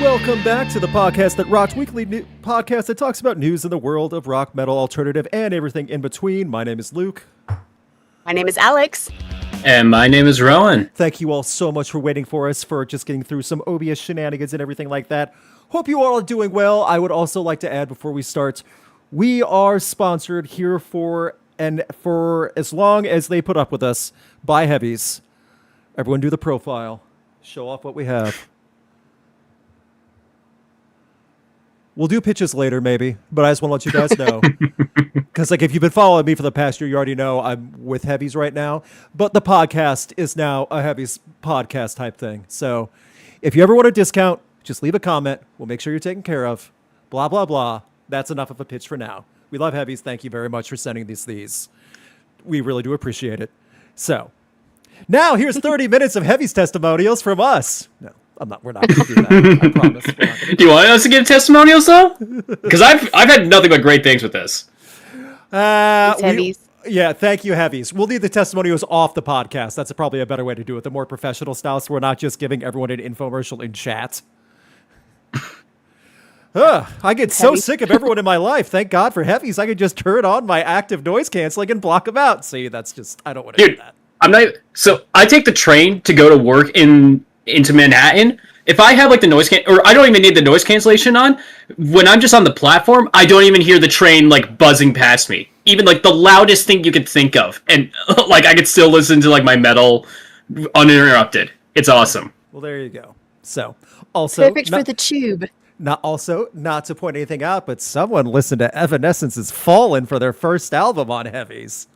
Welcome back to the podcast that rocks, weekly podcast that talks about news in the world of rock, metal, alternative, and everything in between. My name is Luke. My name is Alex. And my name is Rowan. Thank you all so much for waiting for us, for just getting through some OBS shenanigans and everything like that. Hope you all are doing well. I would also like to add before we start, we are sponsored here for as long as they put up with us by Heavies. Everyone do the profile. Show off what we have. We'll do pitches later, maybe, but I just want to let you guys know. Because, if you've been following me for the past year, you already know I'm with Heavies right now. But the podcast is now a Heavies podcast type thing. So if you ever want a discount, just leave a comment. We'll make sure you're taken care of. Blah, blah, blah. That's enough of a pitch for now. We love Heavies. Thank you very much for sending these. We really do appreciate it. So now here's 30 minutes of Heavies testimonials from us. No. We're not going to do that. I promise. Do you want us to give testimonials, though? Because I've had nothing but great things with this. Heavies. Yeah, thank you, Heavies. We'll leave the testimonials off the podcast. That's probably a better way to do it, the more professional style, so we're not just giving everyone an infomercial in chat. I get so sick of everyone in my life. Thank God for Heavies. I could just turn on my active noise canceling and block them out. See, that's just, I don't want to do that. So I take the train to go to work into Manhattan. If I have the noise or I don't even need the noise cancellation on, when I'm just on the platform, I don't even hear the train buzzing past me. Even the loudest thing you could think of. And I could still listen to my metal uninterrupted. It's awesome. Well, there you go. So also perfect for the tube. Not to point anything out, but someone listened to Evanescence's Fallen for their first album on Heavies.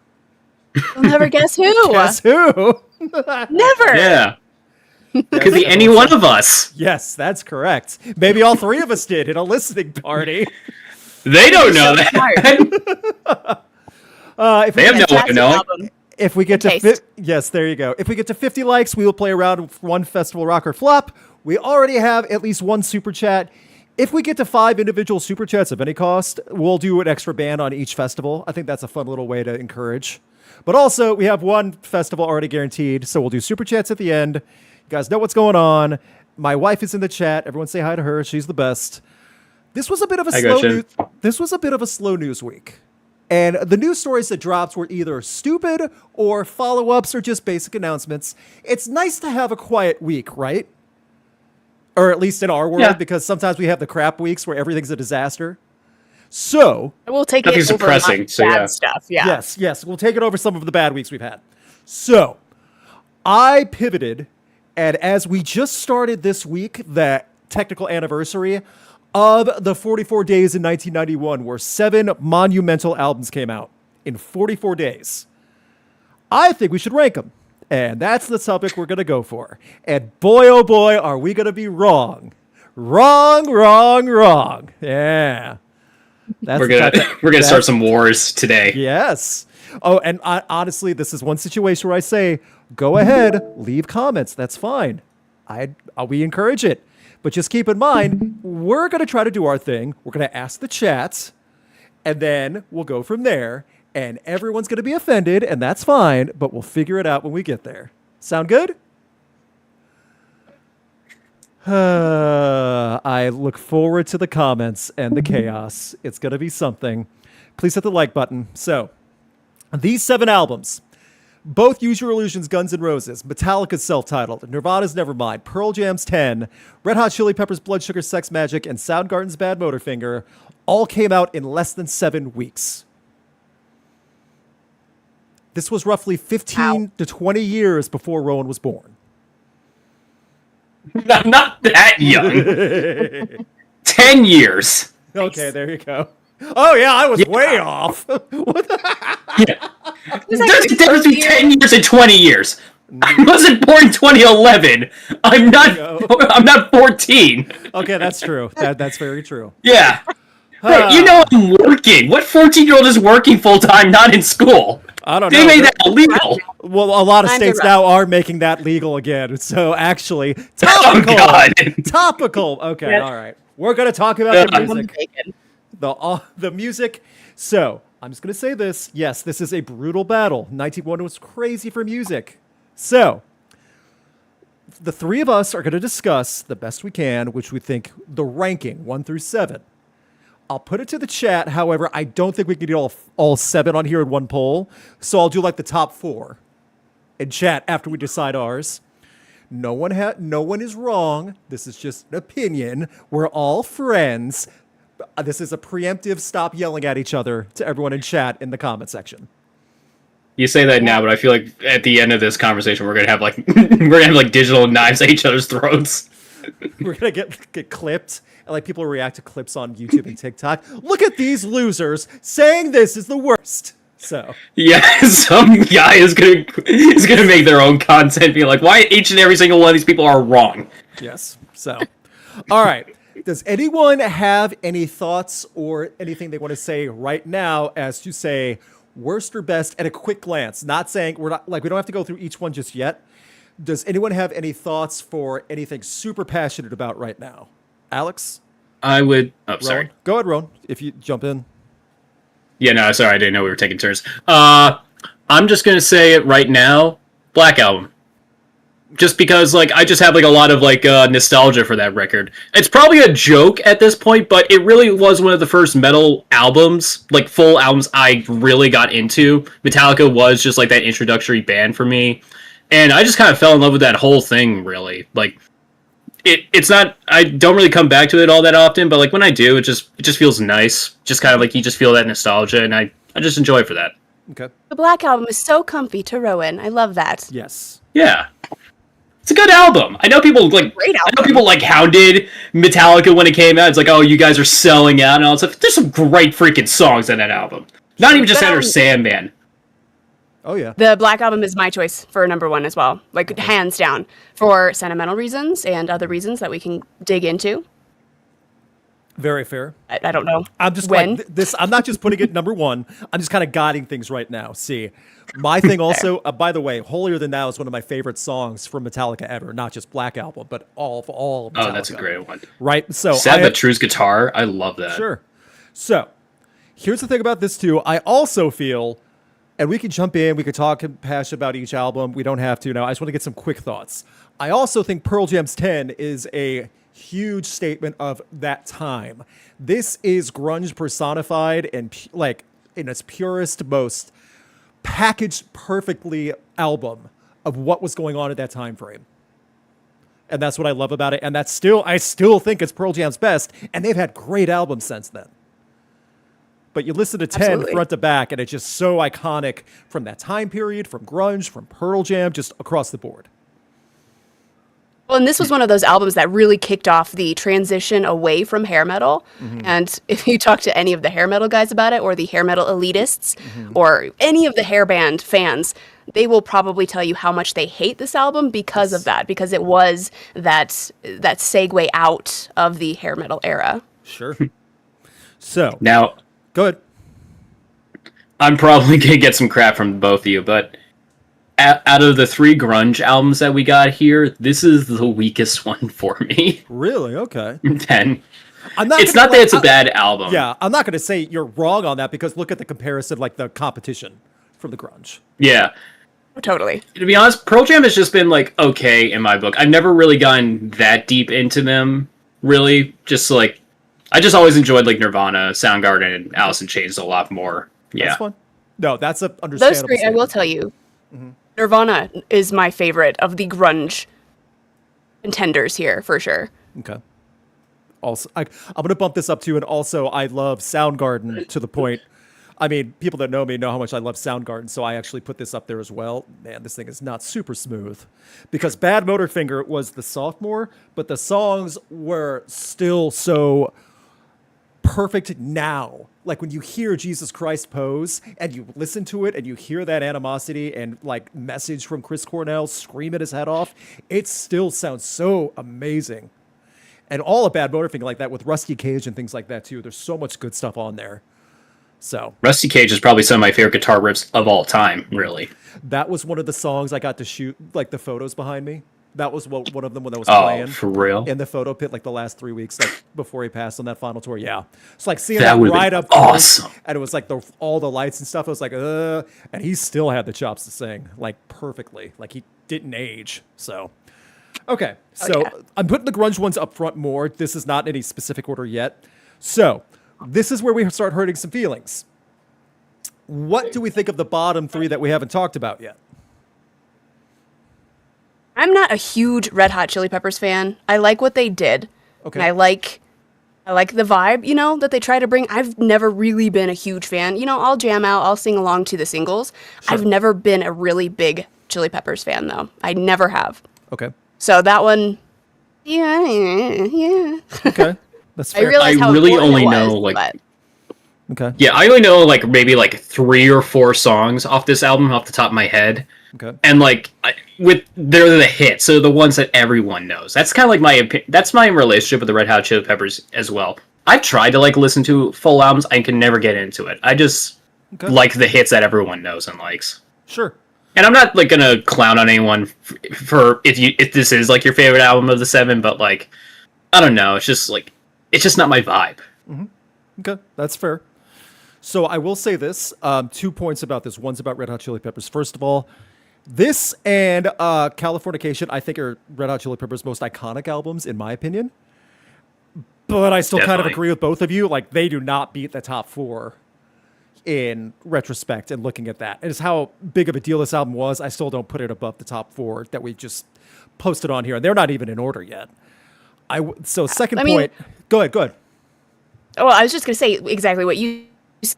You'll never guess who. Guess who? Never. Yeah. Could be any one of us. Yes, that's correct. Maybe all three of us did in a listening party. They don't know that. They have no way to know. If we get to yes, there you go. If we get to 50 likes, we will play around with one festival rock or flop. We already have at least one super chat. If we get to 5 individual super chats of any cost, we'll do an extra band on each festival. I think that's a fun little way to encourage. But also, we have one festival already guaranteed, so we'll do super chats at the end. You guys know what's going on. My wife is in the chat. Everyone say hi to her. She's the best. This was a bit of a slow news week. And the news stories that dropped were either stupid or follow-ups or just basic announcements. It's nice to have a quiet week, right? Or at least in our world, because sometimes we have the crap weeks where everything's a disaster. So we'll take it over bad stuff. Yeah. Yes. We'll take it over some of the bad weeks we've had. So I pivoted. And as we just started this week, that technical anniversary of the 44 days in 1991, where 7 monumental albums came out in 44 days, I think we should rank them. And that's the topic we're going to go for. And boy, oh boy, are we going to be wrong. Wrong. Yeah. We're gonna start some wars today. Yes. Oh, and honestly, this is one situation where I say, go ahead, leave comments. That's fine. We encourage it. But just keep in mind, we're going to try to do our thing. We're going to ask the chat, and then we'll go from there. And everyone's going to be offended, and that's fine, but we'll figure it out when we get there. Sound good? I look forward to the comments and the chaos. It's going to be something. Please hit the like button. So, these 7 albums, both Use Your Illusion's Guns N' Roses, Metallica's self-titled, Nirvana's Nevermind, Pearl Jam's 10, Red Hot Chili Peppers' Blood Sugar Sex Magic, and Soundgarden's Bad Motorfinger all came out in less than 7 weeks. This was roughly 15 to 20 years before Rowan was born. Not that young. 10 years. Okay, there you go. Oh, yeah, I was way off. Yeah. There's a difference between 10 years and 20 years. I wasn't born in 2011. I'm not 14. Okay, that's true. That's very true. Yeah. Hey, I'm working. What 14-year-old is working full-time, not in school? I don't know. They made that illegal. Well, a lot of states now are making that legal again. So actually, topical. Oh, God. Topical. Okay, yes. All right. We're going to talk about the music. The music. So I'm just going to say this. Yes, this is a brutal battle. 1991 was crazy for music. So the three of us are going to discuss the best we can, which we think the ranking 1 through 7. I'll put it to the chat. However, I don't think we can get all 7 on here in one poll. So I'll do like the top 4 in chat after we decide ours. No one is wrong. This is just an opinion. We're all friends. This is a preemptive stop yelling at each other to everyone in chat in the comment section. You say that now, but I feel like at the end of this conversation, we're gonna have like digital knives at each other's throats. We're gonna get clipped, and like people react to clips on YouTube and TikTok. Look at these losers saying this is the worst. So yeah, some guy is gonna make their own content, be like, why each and every single one of these people are wrong. Yes. So, all right. Does anyone have any thoughts or anything they want to say right now as to say worst or best at a quick glance? Not saying we don't have to go through each one just yet. Does anyone have any thoughts for anything super passionate about right now? Alex? I would. Oh, Rowan? sorry. Go ahead, Ron, if you jump in. Yeah, no, sorry, I didn't know we were taking turns. I'm just gonna say it right now. Black Album. Just because, like, I just have like a lot of like nostalgia for that record. It's probably a joke at this point, but it really was one of the first metal albums, like full albums, I really got into. Metallica was just like that introductory band for me, and I just kind of fell in love with that whole thing. Really, like, it's not. I don't really come back to it all that often, but like when I do, it just feels nice. Just kind of like you just feel that nostalgia, and I just enjoy it for that. Okay. The Black Album is so comfy to row in. I love that. Yes. Yeah. It's a good album. I know people like hounded Metallica when it came out. It's like, oh, you guys are selling out and all that stuff. There's some great freaking songs in that album. Not even just Enter Sandman. Oh yeah. The Black Album is my choice for number 1 as well. Like hands down, for sentimental reasons and other reasons that we can dig into. Very fair. I don't know. I'm just when. like this. I'm not just putting it number 1. I'm just kind of guiding things right now. See, my thing also. By the way, "Holier Than Thou" is one of my favorite songs from Metallica ever. Not just Black Album, but all of Metallica. Oh, that's a great one. Right. So Sad But True's guitar. I love that. Sure. So here's the thing about this too. I also feel, and we can jump in. We could talk and passion about each album. We don't have to now. I just want to get some quick thoughts. I also think Pearl Jam's 10 is a huge statement of that time. This is grunge personified and like in its purest, most packaged perfectly album of what was going on at that time frame. And that's what I love about it. And I still think it's Pearl Jam's best. And they've had great albums since then. But you listen to 10 Absolutely. front to back, and it's just so iconic from that time period, from grunge, from Pearl Jam, just across the board. Well, and this was one of those albums that really kicked off the transition away from hair metal. Mm-hmm. And if you talk to any of the hair metal guys about it, or the hair metal elitists, or any of the hair band fans, they will probably tell you how much they hate this album because of that, because it was that segue out of the hair metal era. Sure. So now, go ahead. I'm probably gonna get some crap from both of you, but out of the 3 grunge albums that we got here, this is the weakest one for me. Really? Okay. 10. It's not that it's a bad album. Yeah, I'm not going to say you're wrong on that because look at the comparison, like the competition from the grunge. Yeah. Totally. To be honest, Pearl Jam has just been like okay in my book. I've never really gotten that deep into them, really. Just like I just always enjoyed like Nirvana, Soundgarden, and Alice in Chains a lot more. Yeah. That's fun. No, that's a understandable. Those 3, I will tell you. Mm-hmm. Nirvana is my favorite of the grunge contenders here, for sure. Okay. Also, I'm going to bump this up too, and also I love Soundgarden to the point. I mean, people that know me know how much I love Soundgarden, so I actually put this up there as well. Man, this thing is not super smooth. Because Bad Motorfinger was the sophomore, but the songs were still so perfect now. Like when you hear Jesus Christ Pose and you listen to it and you hear that animosity and like message from Chris Cornell screaming his head off, it still sounds so amazing. And all a Bad Motorfinger like that with Rusty Cage and things like that too. There's so much good stuff on there. So Rusty Cage is probably some of my favorite guitar riffs of all time, really. That was one of the songs I got to shoot like the photos behind me. That was one of them when I was playing. For real? In the photo pit, like the last 3 weeks, like before he passed on that final tour. Yeah, it's like seeing that that ride up awesome. And it was like all the lights and stuff. I was like, and he still had the chops to sing like perfectly, like he didn't age. So, Okay, so yeah. I'm putting the grunge ones up front more. This is not any specific order yet. So this is where we start hurting some feelings. What do we think of the bottom three that we haven't talked about yet? I'm not a huge Red Hot Chili Peppers fan. I like what they did. Okay. And I like the vibe, that they try to bring. I've never really been a huge fan. I'll jam out, I'll sing along to the singles. Sure. I've never been a really big Chili Peppers fan, though. I never have. Okay. So that one, yeah. Okay. That's I fair. realize how really important only it know, was, like- but Okay. Yeah, I only know like maybe like 3 or 4 songs off this album off the top of my head. Okay. And like they're the hits, so the ones that everyone knows. That's kind of like that's my relationship with the Red Hot Chili Peppers as well. I've tried to like listen to full albums, I can never get into it. I just like the hits that everyone knows and likes. Sure. And I'm not like gonna clown on anyone for if this is like your favorite album of the 7, but like I don't know, it's just not my vibe. Okay, that's fair. So I will say this, 2 points about this. One's about Red Hot Chili Peppers. First of all, this and Californication, I think, are Red Hot Chili Peppers' most iconic albums, in my opinion. But I still kind of Definitely. agree with both of you. Like, they do not beat the top 4 in retrospect and looking at that. And it's how big of a deal this album was. I still don't put it above the top 4 that we just posted on here. And they're not even in order yet. So second point. Go ahead. well, I was just gonna say exactly what you.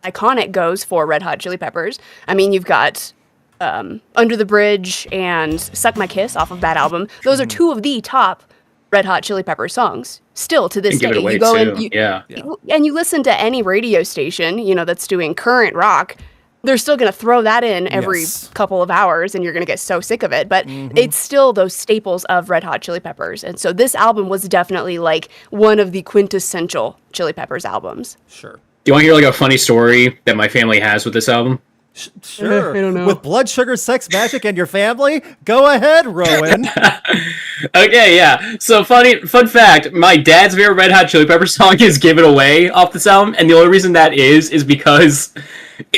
Iconic goes for Red Hot Chili Peppers. I mean, you've got Under the Bridge and Suck My Kiss off of that album. Those are 2 of the top Red Hot Chili Peppers songs still to this And Give day. It Away You go too. and you listen to any radio station, that's doing current rock. They're still going to throw that in every Yes. couple of hours, and you're going to get so sick of it. But it's still those staples of Red Hot Chili Peppers. And so this album was definitely like one of the quintessential Chili Peppers albums. Sure. Do you want to hear like a funny story that my family has with this album? Sure. I don't know. With blood, sugar, sex, magic, and your family? Go ahead, Rowan. Okay, yeah. So fun fact, my dad's favorite Red Hot Chili Peppers song is Give It Away off this album, and the only reason that is because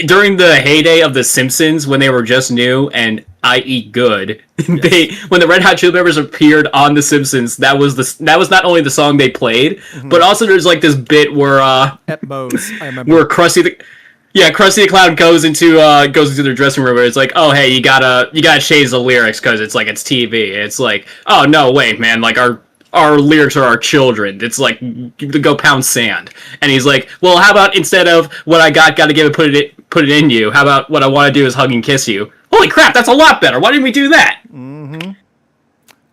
during the heyday of The Simpsons, when they were just new and i.e. good, when the Red Hot Chili Peppers appeared on The Simpsons, that was not only the song they played, but also there's like this bit where At Moe's, I remember. where Krusty the Clown goes into their dressing room, and it's like, oh hey, you gotta change the lyrics because it's TV. And it's like, oh no, wait, man, like our lyrics are our children. It's like, go pound sand. And he's like, well, how about instead of what I gotta give it, put it in you, how about what I want to do is hug and kiss you? Holy crap, that's a lot better. Why didn't we do that? Mm-hmm.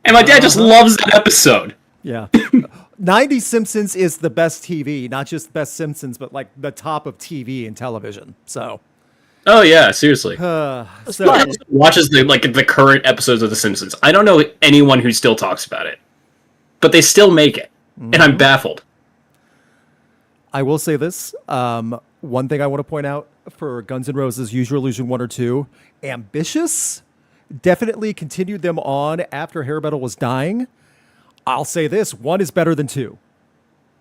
And my dad just loves that episode. Yeah. 90s Simpsons is the best TV, not just best Simpsons, but like the top of TV and television. So, Oh yeah, seriously. so Watches the current episodes of The Simpsons. I don't know anyone who still talks about it, but they still make it, and I'm baffled. I will say this. One thing I want to point out for Guns N' Roses, Use Your Illusion 1 or 2, Ambitious definitely continued them on after hair metal was dying. I'll say this, 1 is better than 2,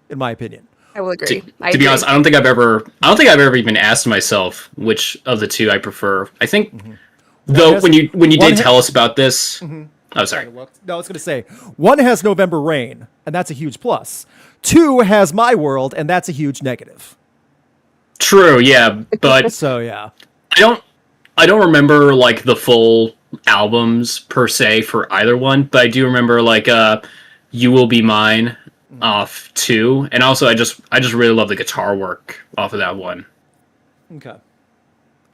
in my opinion. I will agree. To be honest, I don't think I've ever even asked myself which of the 2 I prefer. I think though when you did tell us about this, oh sorry. No, I was going to say 1 has November Rain, and that's a huge plus. 2 has My World, and that's a huge negative. True, yeah, but So yeah, I don't remember like the full albums per se for either one, but I do remember like You Will Be Mine off 2, and also I just really love the guitar work off of that one. okay.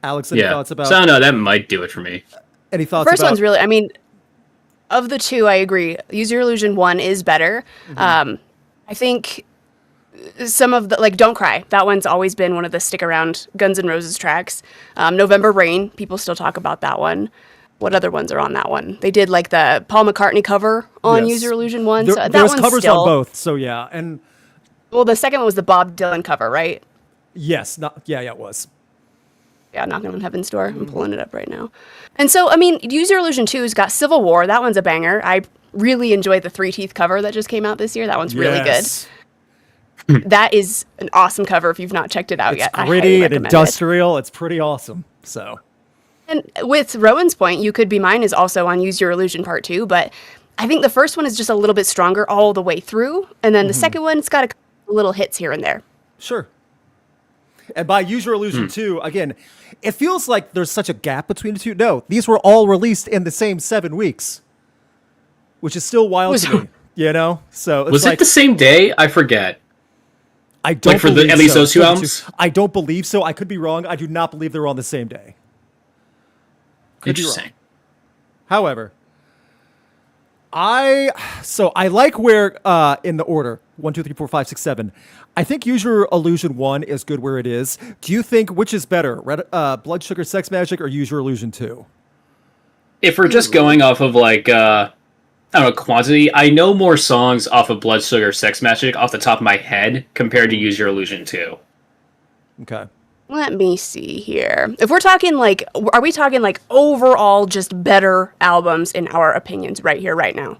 Alex, any thoughts about? So I don't know, that might do it for me. Any thoughts? First about, one's really, I mean, of the 2, I agree. Use Your Illusion 1 is better. I think some of the, like, Don't Cry, that one's always been one of the stick around Guns N' Roses tracks. November Rain, people still talk about that one. What other ones are on that one? They did like the Paul McCartney cover on Yes. Use Your Illusion 1. There, So that there's one's covers still, on both. So yeah, and well, the second one was the Bob Dylan cover, right? yes, it was. Yeah, Knocking on Heaven's Door. I'm pulling it up right now. And so, I mean, Use Your Illusion 2's got Civil War. That one's a banger. I really enjoyed the Three Teeth cover that just came out this year. That one's really good. Yes. That is an awesome cover if you've not checked it out yet. I highly Gritty and recommend it. industrial. It's pretty awesome. So And with Rowan's point, You Could Be Mine is also on Use Your Illusion Part 2, but I think the first one is just a little bit stronger all the way through, and then the second one, it's got a little hits here and there. Sure. And by Use Your Illusion 2, again, it feels like there's such a gap between the two. No, these were all released in the same 7 weeks, which is still wild to me. You know, so it's was like, it the same day? I forget. I don't for believe at least so. those two albums. I don't believe so. I could be wrong. I do not believe they were on the same day. Could be wrong. Interesting. However, I like where in the order 1, 2, 3, 4, 5, 6, 7. I think Use Your Illusion 1 is good where it is. Do you think which is better, Blood Sugar Sex Magic or Use Your Illusion 2? If we're just going off of like I don't know, quantity, I know more songs off of Blood Sugar Sex Magic off the top of my head compared to Use Your Illusion 2. Okay. Let me see here. If we're talking like, are we talking like overall just better albums in our opinions right here, right now?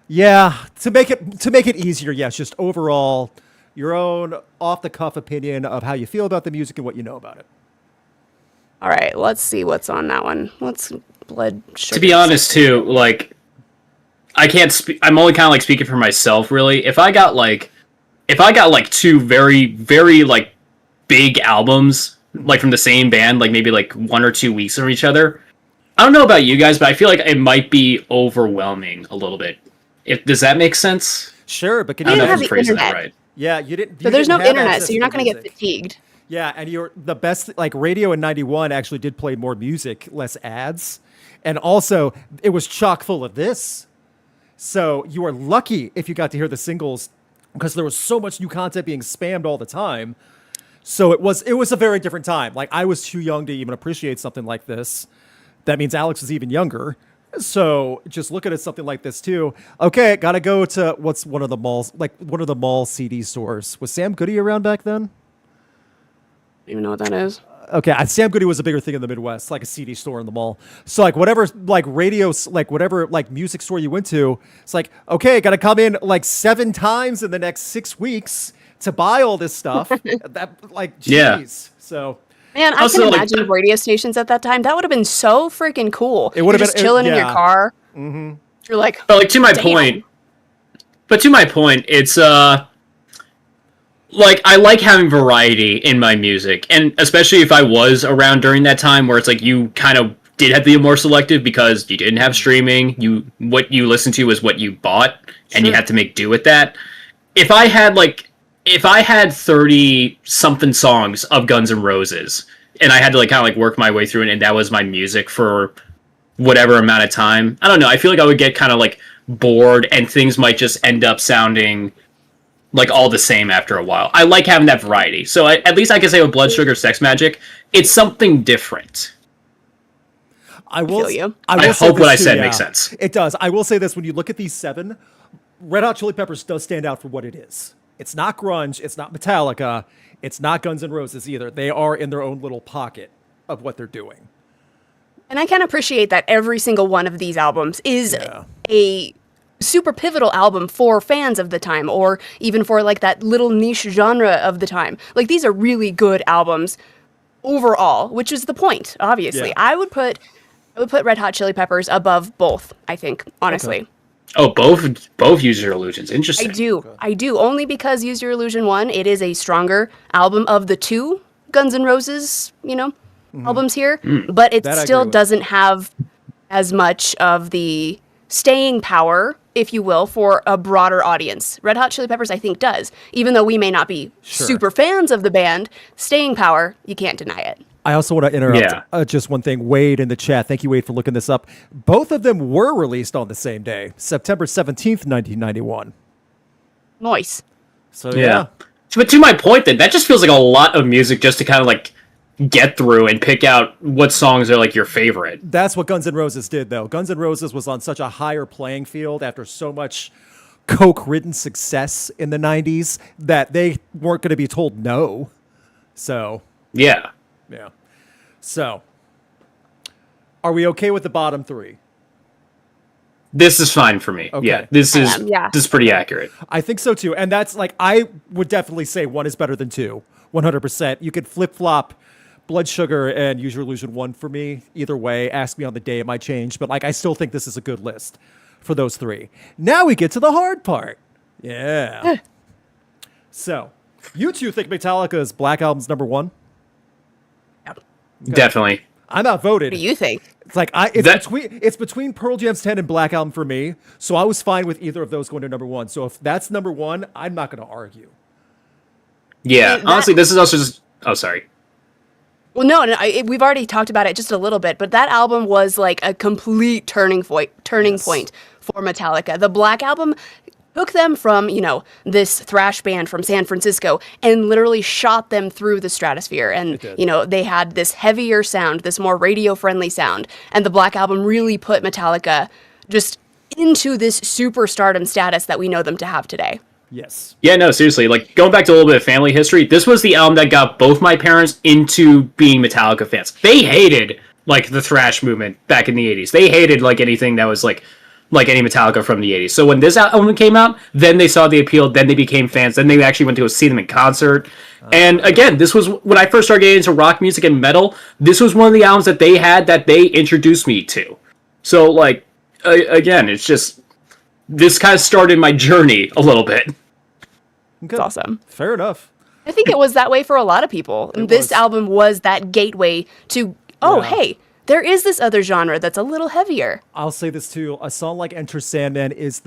Yeah, to make it easier, yes, just overall your own off the cuff opinion of how you feel about the music and what you know about it. All right, let's see what's on that one. What's Blood Sugar? To be honest, too, like I can't speak. I'm only kind of like speaking for myself, really. If I got like two very, very like big albums, like from the same band, like maybe like 1 or 2 weeks from each other, I don't know about you guys, but I feel like it might be overwhelming a little bit. Does that make sense? Sure, but can you I don't know have if I'm the phrasing internet. that right. Yeah, you didn't. So there's no didn't have internet, access so you're not to going to get music. fatigued. Yeah, and you're the best. Like radio in '91 actually did play more music, less ads, and also it was chock full of this. So you are lucky if you got to hear the singles because there was so much new content being spammed all the time. So it was a very different time. Like I was too young to even appreciate something like this. That means Alex is even younger. So just looking at something like this too. Okay, gotta go to what's one of the malls, like one of the mall CD stores. Was Sam Goody around back then? I don't even know what that is. Okay, Sam Goody was a bigger thing in the Midwest, like a CD store in the mall. So like whatever, like radios, like whatever, like music store you went to, it's like, okay, got to come in like 7 times in the next 6 weeks to buy all this stuff. That like, geez. Yeah. So Man, I Also, can like- imagine radio stations at that time. That would have been so freaking cool. It would have You're just been- chilling in your yeah. car. Mm-hmm. You're like, But like to my Damn. point, it's like I like having variety in my music, and especially if I was around during that time where it's like you kind of did have to be more selective because you didn't have streaming. What you listened to was what you bought, and you had to make do with that. If I had 30 something songs of Guns N' Roses, and I had to like kind of like work my way through it, and that was my music for whatever amount of time, I don't know. I feel like I would get kind of like bored, and things might just end up sounding like all the same after a while. I like having that variety. So at least I can say with Blood Sugar Sex Magic, it's something different. I will. feel you. I hope say what this I too, said makes sense. It does. I will say this: when you look at these 7, Red Hot Chili Peppers does stand out for what it is. It's not grunge. It's not Metallica. It's not Guns N' Roses either. They are in their own little pocket of what they're doing. and I can appreciate that every single one of these albums is Yeah. a super pivotal album for fans of the time, or even for like that little niche genre of the time. Like these are really good albums overall, which is the point, obviously. Yeah. I would put Red Hot Chili Peppers above both, I think, honestly. Okay. Oh, both Use Your Illusions. Interesting. I do, only because Use Your Illusion 1, it is a stronger album of the 2 Guns N' Roses, albums here, but it That I still agree with. doesn't have as much of the staying power, if you will, for a broader audience. Red Hot Chili Peppers, I think, does. Even though we may not be Sure. super fans of the band, staying power, you can't deny it. I also want to interrupt Yeah. just one thing. Wade in the chat. Thank you, Wade, for looking this up. Both of them were released on the same day, September 17th, 1991. Noise. So Yeah. But to my point, then that just feels like a lot of music just to kind of like get through and pick out what songs are like your favorite. That's what Guns N' Roses did, though. Guns N' Roses was on such a higher playing field after so much coke-ridden success in the 90s that they weren't going to be told no. So, Yeah. yeah. So, are we okay with the bottom 3? This is fine for me. Okay. Yeah. This is Yeah. this is pretty accurate. I think so, too. And that's like, I would definitely say 1 is better than 2. 100%. You could flip-flop Blood Sugar and Use Your Illusion 1 for me. Either way, ask me on the day, it might change. But like, I still think this is a good list. for those three. Now we get to the hard part. Yeah. So, you two think Metallica's Black Album's number one? Definitely. I'm outvoted. What do you think? It's like it's between Pearl Jam's 10 and Black Album for me. So I was fine with either of those going to number one. So if that's number one, I'm not going to argue. Yeah, honestly, this is also just. Oh, sorry. Well, no, we've already talked about it just a little bit, but that album was like a complete turning point for Metallica. The Black Album took them from, this thrash band from San Francisco and literally shot them through the stratosphere. And, they had this heavier sound, this more radio-friendly sound. And the Black Album really put Metallica just into this superstardom status that we know them to have today. Yes. Yeah, no, seriously. Like, going back to a little bit of family history, this was the album that got both my parents into being Metallica fans. They hated, the thrash movement back in the 80s. They hated, anything that was, like any Metallica from the 80s. So when this album came out, then they saw the appeal, then they became fans, then they actually went to go see them in concert. And again, this was, when I first started getting into rock music and metal, this was one of the albums that they had that they introduced me to. So, again, it's just, this kind of started my journey a little bit. It's awesome. Fair enough. I think it was that way for a lot of people. This album was that gateway to, hey, there is this other genre that's a little heavier. I'll say this too. A song like Enter Sandman is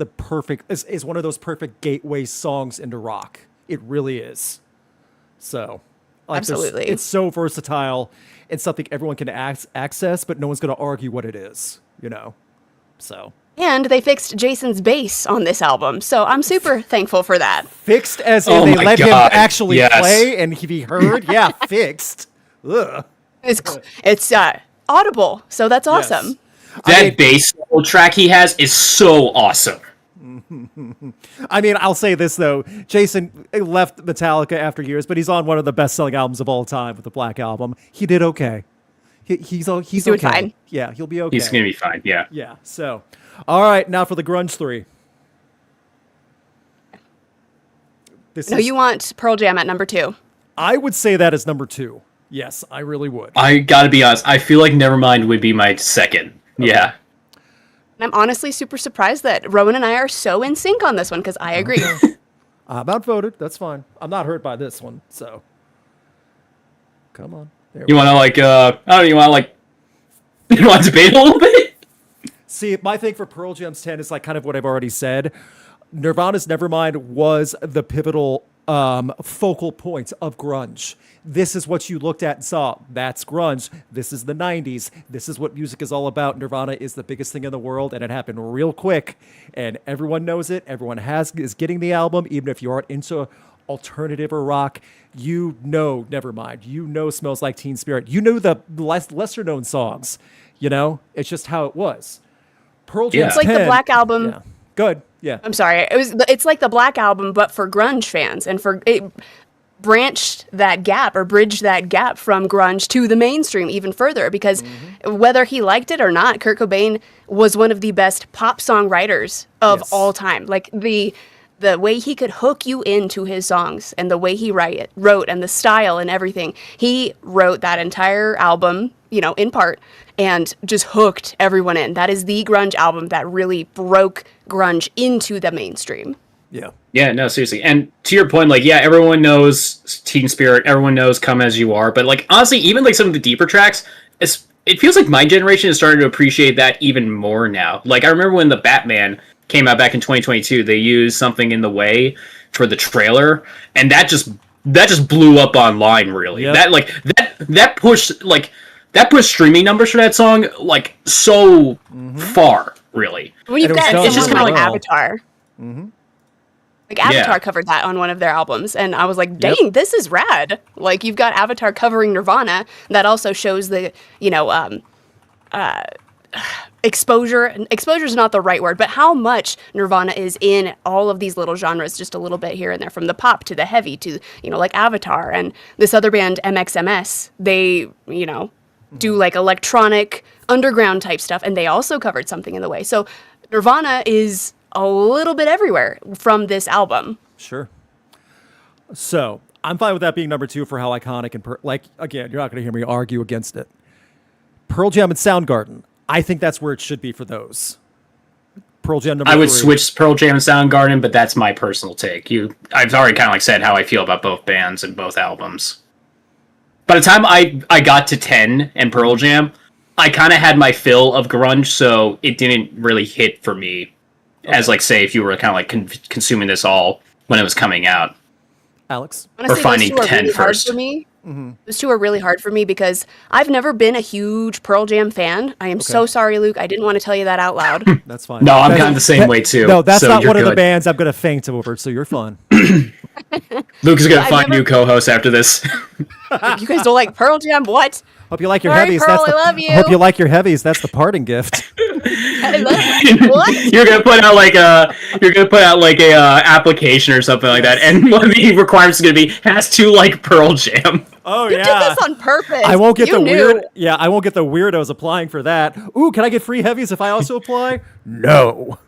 is one of those perfect gateway songs into rock. It really is. So, absolutely. It's so versatile. It's something everyone can access, but no one's going to argue what it is, So. And they fixed Jason's bass on this album, so I'm super thankful for that. Fixed as in they let him actually play and he be heard? Yeah, fixed. Ugh. It's audible, so that's awesome. Yes. That bass track he has is so awesome. I'll say this, though. Jason left Metallica after years, but he's on one of the best-selling albums of all time with the Black Album. He did okay. He's doing okay. Fine. Yeah, he'll be okay. He's going to be fine, yeah. Yeah, so. All right, now for the Grunge 3. You want Pearl Jam at number 2. I would say that is number 2. Yes, I really would. I gotta be honest, I feel like Nevermind would be my second. Okay. Yeah. And I'm honestly super surprised that Rowan and I are so in sync on this one, because I agree. I'm outvoted. That's fine. I'm not hurt by this one, so. Come on. You want to, you want to debate a little bit? See, my thing for Pearl Jam's 10 is kind of what I've already said. Nirvana's Nevermind was the pivotal focal point of grunge. This is what you looked at and saw. That's grunge. This is the 90s. This is what music is all about. Nirvana is the biggest thing in the world, and it happened real quick. And everyone knows it. Everyone is getting the album, even if you aren't into alternative or rock. You know Nevermind. You know Smells Like Teen Spirit. You know the lesser-known songs. It's just how it was. Pearl Jam's It's like 10, the Black Album. Yeah. Good. Yeah. I'm sorry. It's like the Black Album, but for grunge fans, and it bridged that gap from grunge to the mainstream even further, because whether he liked it or not, Kurt Cobain was one of the best pop songwriters of all time. Like the way he could hook you into his songs and the way he wrote and the style and everything. He wrote that entire album, in part, and just hooked everyone in. That is the grunge album that really broke grunge into the mainstream. Yeah. Yeah, no, seriously. And to your point, everyone knows Teen Spirit, everyone knows Come As You Are, but honestly, even some of the deeper tracks, it feels like my generation is starting to appreciate that even more now. I remember when the Batman came out back in 2022, they used Something in the Way for the trailer, and that just blew up online, really. Yep. That pushed streaming numbers for that song so far, really. When you've got it's just kind of Avatar. Mm-hmm. Avatar covered that on one of their albums, and I was like, dang, this is rad. You've got Avatar covering Nirvana. That also shows the, exposure. Exposure is not the right word, but how much Nirvana is in all of these little genres, just a little bit here and there, from the pop to the heavy to, Avatar. And this other band, MXMS, they, do electronic underground type stuff, and they also covered Something in the Way. So Nirvana is a little bit everywhere from this album. Sure. So I'm fine with that being number 2 for how iconic and again, you're not going to hear me argue against it. Pearl Jam and Soundgarden. I think that's where it should be for those. Pearl Jam number I would 3. switch Pearl Jam and Soundgarden, but that's my personal take. I've already kind of like said how I feel about both bands and both albums. By the time I got to 10 and Pearl Jam, I kind of had my fill of grunge, so it didn't really hit for me as, like, say, if you were kind of like consuming this all when it was coming out. Alex? Honestly, or finding those two are 10 really hard first. for me. Those two are really hard for me because I've never been a huge Pearl Jam fan. I am so sorry, Luke. I didn't want to tell you that out loud. That's fine. No, I'm kind of the same way, too. No, that's so not you're one of the good. bands I'm going to faint over, so you're fine. Luke is going to find never- new co-hosts after this. You guys don't like Pearl Jam? What? Hope you like your Sorry, heavies. Pearl, That's the, I love you. Hope you like your heavies. That's the parting gift. I love you. What? You're gonna put out like a application or something like that, and one of the requirements is gonna be has to like Pearl Jam. Oh You did this on purpose. I won't get You the knew. weird. Yeah, I won't get the weirdos applying for that. Ooh, can I get free heavies if I also apply? No.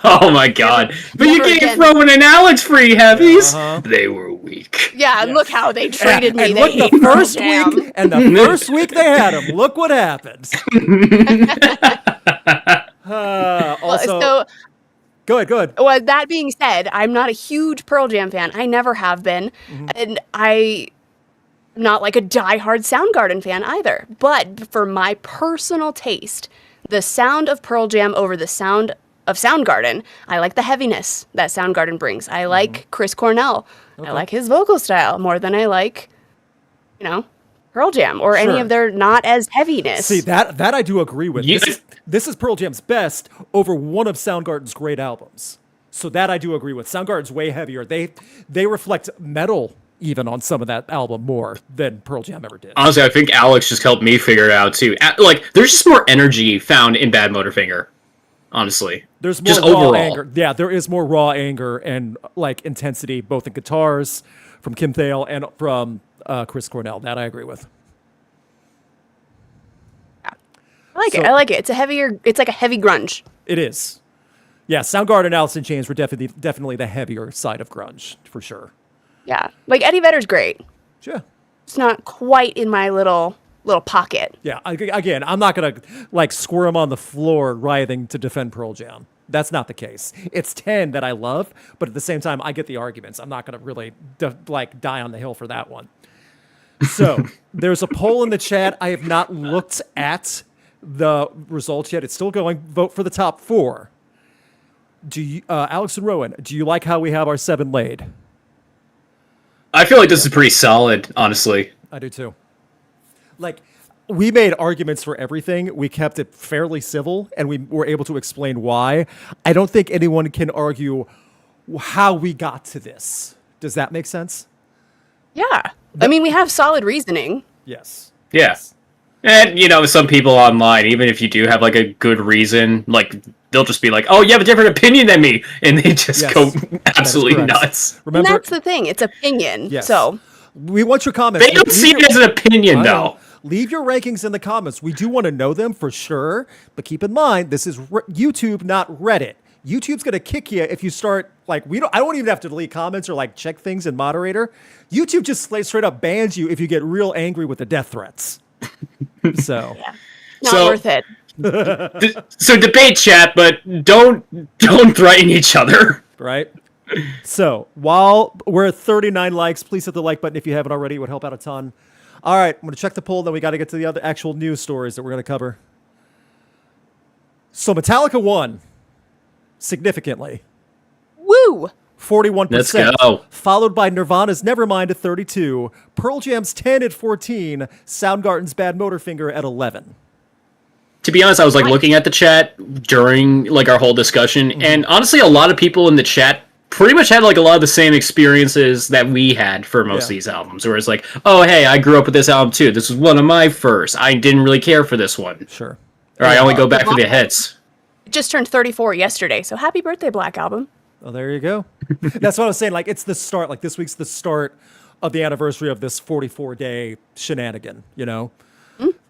Oh my god! But you never gave again. Rowan and Alex free heavies. They were weak. Yeah, and look how they treated me. And They look, hate the Pearl first Jam. week and the first week they had them. Look what happened. Also, So, good. well, that being said, I'm not a huge Pearl Jam fan. I never have been, and I'm not like a diehard Soundgarden fan either. But for my personal taste, the sound of Pearl Jam over the sound of Soundgarden, I like the heaviness that Soundgarden brings. I like Chris Cornell. I like his vocal style more than I like, Pearl Jam or any Sure. of their not as heaviness. See, that I do agree with. You- This is Pearl Jam's best over one of Soundgarden's great albums. So that I do agree with. Soundgarden's way heavier. They reflect metal even on some of that album more than Pearl Jam ever did. Honestly, I think Alex just helped me figure it out too. Like, there's just more energy found in Bad Motorfinger. Honestly, There's more just raw overall. anger. Yeah, there is more raw anger and like intensity, both in guitars from Kim Thale and from Chris Cornell. That I agree with. I like So- it. I like it. It's like a heavy grunge. It is. Yeah, Soundgarden and Alice in Chains were definitely the heavier side of grunge, for sure. Yeah. Like Eddie Vedder's great. Sure. It's not quite in my little pocket. Yeah, again, I'm not going to like squirm on the floor writhing to defend Pearl Jam. That's not the case. It's 10 that I love, but at the same time, I get the arguments. I'm not going to really die on the hill for that one. So there's a poll in the chat. I have not looked at the results yet. It's still going. Vote for the top 4. Do you, Alex and Rowan, do you like how we have our 7 laid? I feel like this is pretty solid, honestly. I do too. Like, we made arguments for everything. We kept it fairly civil, and we were able to explain why. I don't think anyone can argue how we got to this. Does that make sense? Yeah. I mean, we have solid reasoning. Yes. Yeah. And, some people online, even if you do have, like, a good reason, like, they'll just be like, oh, you have a different opinion than me. And they just Yes. go That is absolutely correct. nuts. And Remember, that's the thing. It's opinion. Yes. So, we want your comments. They don't Leave see your- it as an opinion, I know. though. Leave your rankings in the comments. We do want to know them for sure, but keep in mind this is YouTube, not Reddit. YouTube's gonna kick you if you start like I don't even have to delete comments or like check things in moderator. YouTube just straight up bans you if you get real angry with the death threats. So not So- worth it. So debate chat, but don't threaten each other. right. So while we're at 39 likes, please hit the like button if you haven't already. It would help out a ton. All right, I'm going to check the poll, then we got to get to the other actual news stories that we're going to cover. So Metallica won significantly, Woo! 41%. Let's go. Followed by Nirvana's Nevermind at 32, Pearl Jam's 10 at 14, Soundgarden's Bad Motorfinger at 11. To be honest, I was like looking at the chat during like our whole discussion, and honestly, a lot of people in the chat pretty much had like a lot of the same experiences that we had for most of these albums. Where it's like, oh hey, I grew up with this album too. This was one of my first. I didn't really care for this one, Sure. or I only go back for the hits. It just turned 34 yesterday. So happy birthday, Black Album. Well, there you go. That's what I was saying. Like, it's the start. Like, this week's the start of the anniversary of this 44-day shenanigan,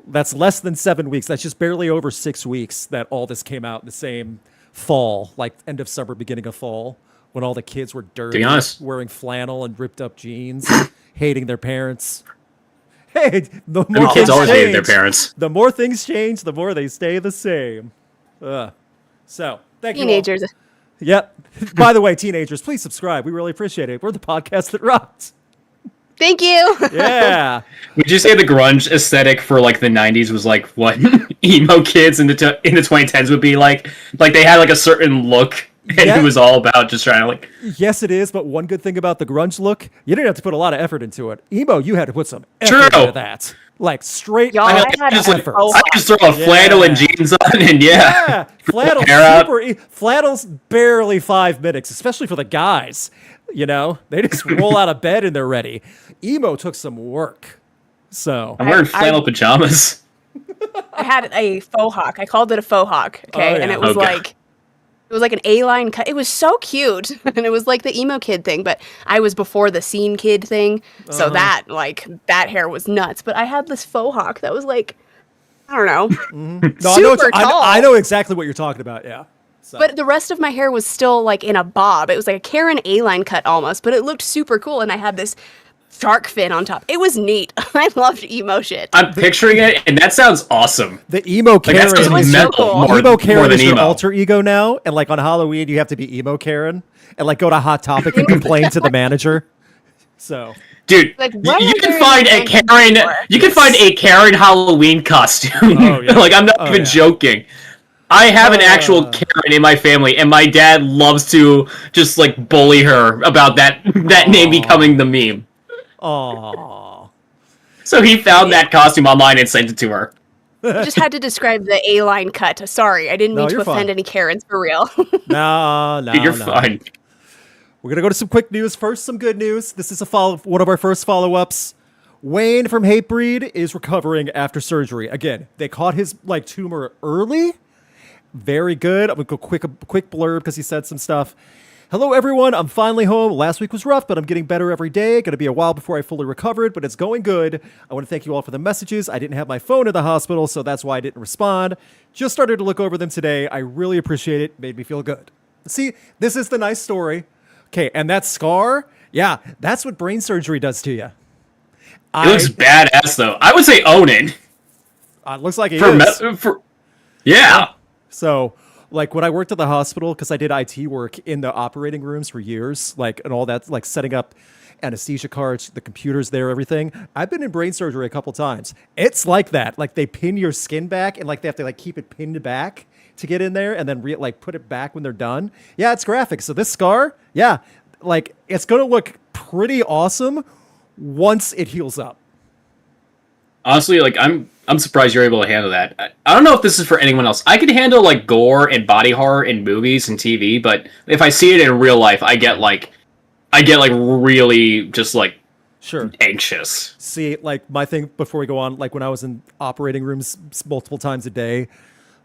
That's less than 7 weeks. That's just barely over 6 weeks that all this came out in the same fall, like end of summer, beginning of fall, when all the kids were dirty, honest. wearing flannel and ripped up jeans, hating their parents. Hey, the more Kids things always hated their change, parents. the more things change, the more they stay the same. So, Thank you all. Teenagers. Yep. By the way, teenagers, please subscribe. We really appreciate it. We're the podcast that rocks. Thank you. Yeah. Would you say the grunge aesthetic for like the 90s was like what emo kids in the 2010s would be like? Like they had like a certain look, and it was all about just trying to like. Yes, it is. But one good thing about the grunge look, you didn't have to put a lot of effort into it. Emo, you had to put some effort into that. Like straight Y'all, I had effort. I just throw a flannel and jeans on, and flannel flannel's barely 5 minutes, especially for the guys. You know, they just roll out of bed and they're ready. Emo took some work. So I'm wearing flannel pajamas. I had a faux hawk. I called it a faux hawk. Okay, and it was like an A-line cut. It was so cute, and it was like the emo kid thing. But I was before the scene kid thing, so that hair was nuts. But I had this faux hawk that was like, I don't know, super tall. I know exactly what you're talking about. Yeah. So. But the rest of my hair was still like in a bob. It was like a Karen A-line cut almost, but it looked super cool. And I had this shark fin on top. It was neat. I loved emo shit. I'm picturing it, and that sounds awesome. The emo Karen is metal. Emo Karen is your alter ego now, and like on Halloween, you have to be emo Karen and like go to Hot Topic and complain to the manager. So. Dude, like, you can find a Karen. You can find a Karen Halloween costume. Oh, yeah. Like I'm not even joking. I have an actual Karen in my family, and my dad loves to just like bully her about that name becoming the meme. Aww. So he found that costume online and sent it to her. I just had to describe the A-line cut. Sorry, I didn't mean to offend any Karens for real. No, You're fine. We're gonna go to some quick news first. Some good news. This is one of our first follow-ups. Wayne from Hatebreed is recovering after surgery. Again, they caught his tumor early. Very good. I'm going to go quick blurb because he said some stuff. Hello, everyone. I'm finally home. Last week was rough, but I'm getting better every day. Going to be a while before I fully recovered, but it's going good. I want to thank you all for the messages. I didn't have my phone in the hospital, so that's why I didn't respond. Just started to look over them today. I really appreciate it. Made me feel good. See, this is the nice story. Okay, and that scar, yeah, that's what brain surgery does to you. It looks badass, though. I would say own it. It looks like it is. Yeah. So, like, when I worked at the hospital, because I did IT work in the operating rooms for years, and all that, like setting up anesthesia carts, the computers there, everything. I've been in brain surgery a couple times. It's like that. Like, they pin your skin back, and, like, they have to, like, keep it pinned back to get in there, and then, put it back when they're done. Yeah, it's graphic. So this scar, yeah, like, it's going to look pretty awesome once it heals up. Honestly, like, I'm surprised you're able to handle that. I don't know if this is for anyone else. I can handle like gore and body horror in movies and TV, but if I see it in real life, I get really just like anxious. See, like my thing before we go on, like when I was in operating rooms multiple times a day,